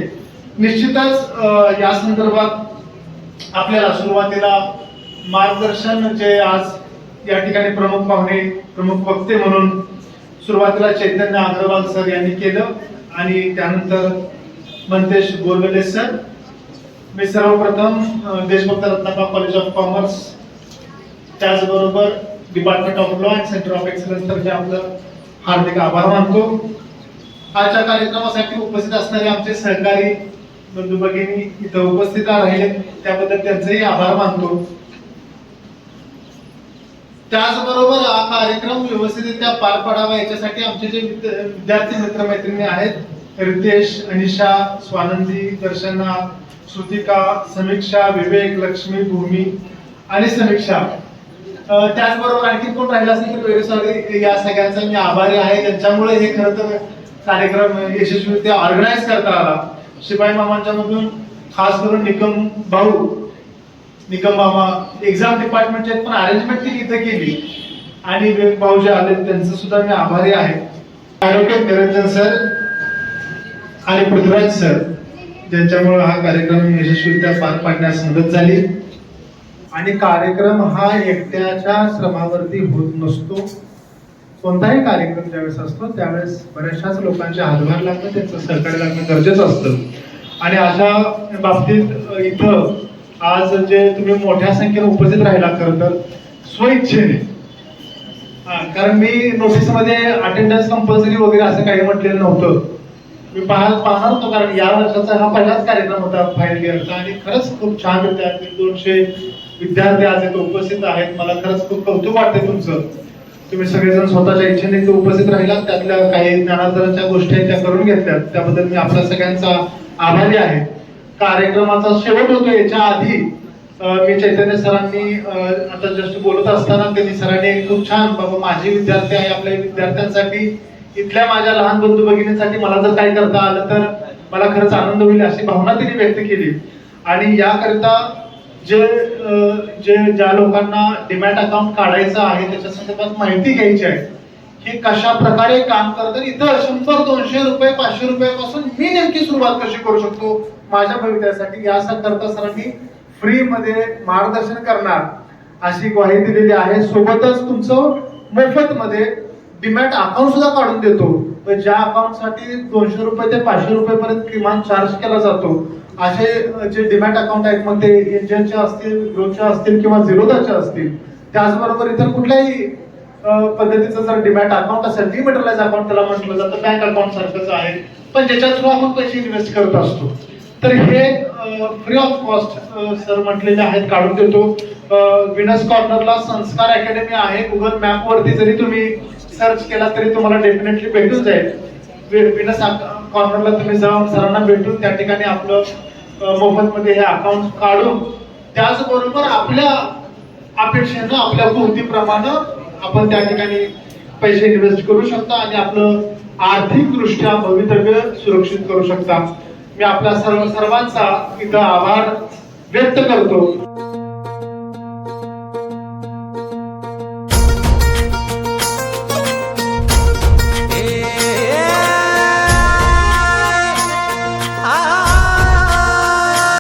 निश्चितच या संदर्भात आपल्याला सुरुवातीला मार्गदर्शन जे आज या ठिकाणी प्रमुख पाहुणे, प्रमुख वक्ते म्हणून सुरुवातीला चैतन्य अग्रवाल सर यांनी केलं आणि त्यानंतर मंतेश गोरगले सर. मी सर्वप्रथम देशभक्त रत्नाकर कॉलेज ऑफ कॉमर्स, त्याचबरोबर department of law and centre of excellence तर्फे आपलं हार्दिक आभार मानतो. आजच्या कार्यक्रमासाठी उपस्थित असणारे आमचे सहकारी बंधू भगिनी इथं उपस्थित राहिले त्याबद्दल त्यांचेही आभार मानतो. त्याचबरोबर हा कार्यक्रम व्यवस्थितरित्या पार पाडावा याच्यासाठी आमचे जे विद्यार्थी मित्रमैत्रिणी आहेत, रितेश, अनिशा, स्वानंदी, दर्शना, श्रुतिका, समीक्षा, विवेक, लक्ष्मी, भूमी आणि समीक्षा, त्याचबरोबर आणखी कोण राहिला असेल तर वेळेसाठी या सगळ्यांचा मी आभारी आहे. त्यांच्यामुळे हे खरं तर कार्यक्रम यशस्वीरित्या ऑर्गनाईज करता आला. शिपाई मामांच्या मधून खास करून निकम भाऊ, निकम मामा एक्झाम डिपार्टमेंटचे पण अरेंजमेंट ती इथे केली आणि विवेक भाऊ जे आले त्यांचं सुद्धा मी आभारी आहे. ॲडव्होकेट निरंजन सर आणि पृथ्वीराज सर ज्यांच्यामुळे हा कार्यक्रम यशस्वीरित्या पार पाडण्यास मदत झाली. आणि कार्यक्रम हा एकट्याच्या श्रमावरती होत नसतो. कोणताही कार्यक्रम ज्यावेळेस असतो त्यावेळेस बऱ्याचशाच लोकांचे हातभार लागणं, त्यांचं सहकार्य लागणं गरजेचं असतं. आणि अशा बाबतीत इथं आज जे तुम्ही मोठ्या संख्येने उपस्थित राहिला खरं तर स्वइच्छेने, कारण मी नोटीसमध्ये अटेंडन्स कंपल्सरी वगैरे असं काही म्हटलेलं नव्हतं. मी पाहणार होतो कारण या वर्षाचा हा पहिलाच कार्यक्रम होता फायनल इयरचा आणि खरंच खूप छान विद्यार्थी, 200 विद्यार्थी आज इथे उपस्थित आहेत. मला खरंच खूप कौतुक वाटते तुमचं. तुम्ही सगळेजण स्वतःच्या इच्छेने इथे उपस्थित राहिला, त्यातल्या काही ज्ञानार्जनाच्या गोष्टी आहेत त्या करून घेतल्यात, त्याबद्दल मी आपल्या सगळ्यांचा आभारी आहे. कार्यक्रमाचा शेवट होतो याच्या आधी मी चैतन्य सरांनी आता जस्ट बोलत असताना त्यांनी सरांनी खूप छान, बाबा माझे विद्यार्थी आहे, आपल्या विद्यार्थ्यांसाठी, इथल्या माझ्या लहान बंधू भगिनींसाठी मला जर काय करता आलं तर मला खरंच आनंद होईल अशी भावना त्यांनी व्यक्त केली. आणि याकरिता ज्या लोकांना डिमॅट अकाउंट काढायचं आहे त्याच्या संदर्भात माहिती घ्यायची आहे की कशा प्रकारे काम करतात, इथं 100, 200 रुपये, 500 रुपयापासून मी नेमकी सुरुवात कशी करू शकतो माझ्या भवितव्यासाठी, याकरता सरांनी फ्री मध्ये मार्गदर्शन करणार अशी ग्वाही दिलेली आहे. सोबतच तुमचं मोफत मध्ये डिमॅट अकाउंट सुद्धा काढून देतो. ज्या अकाउंटसाठी 200 रुपये ते 500 रुपये पर्यंत किमान चार्ज केला जातो असे जे डिमॅट अकाउंट आहेत, मग ते एंजलचे असतील, ग्रोथचे असतील किंवा झिरोदाचे असतील, त्याचबरोबर इतर कुठल्याही पद्धतीचं जर डिमॅट अकाउंट असेल, डिमॅटलाइज अकाउंट त्याला म्हटलं जातं, बँक अकाउंट सारखंच आहे पण ज्याच्या थ्रू आपण पैसे इन्व्हेस्ट करत असतो. तर हे फ्री ऑफ कॉस्ट सर म्हटलेले आहेत, काढून देतो. विनस कॉर्नरला संस्कार अकॅडमी आहे, गुगल मॅप वरती जरी तुम्ही सर्च केला तरी तुम्हाला डेफिनेटली भेटून जाईल. विनस कॉर्नरला तुम्ही जाऊन सरांना भेटून त्या ठिकाणी आपलं मोफत मध्ये हे अकाउंट काढून, त्याचबरोबर आपल्या अपेक्षेनं, आपल्या पूर्तीप्रमाणे आपण त्या ठिकाणी पैसे इन्व्हेस्ट करू शकता आणि आपलं आर्थिक दृष्ट्या भवितव्य सुरक्षित करू शकता. मी आपल्या सर्वांचा इथं आभार व्यक्त करतो.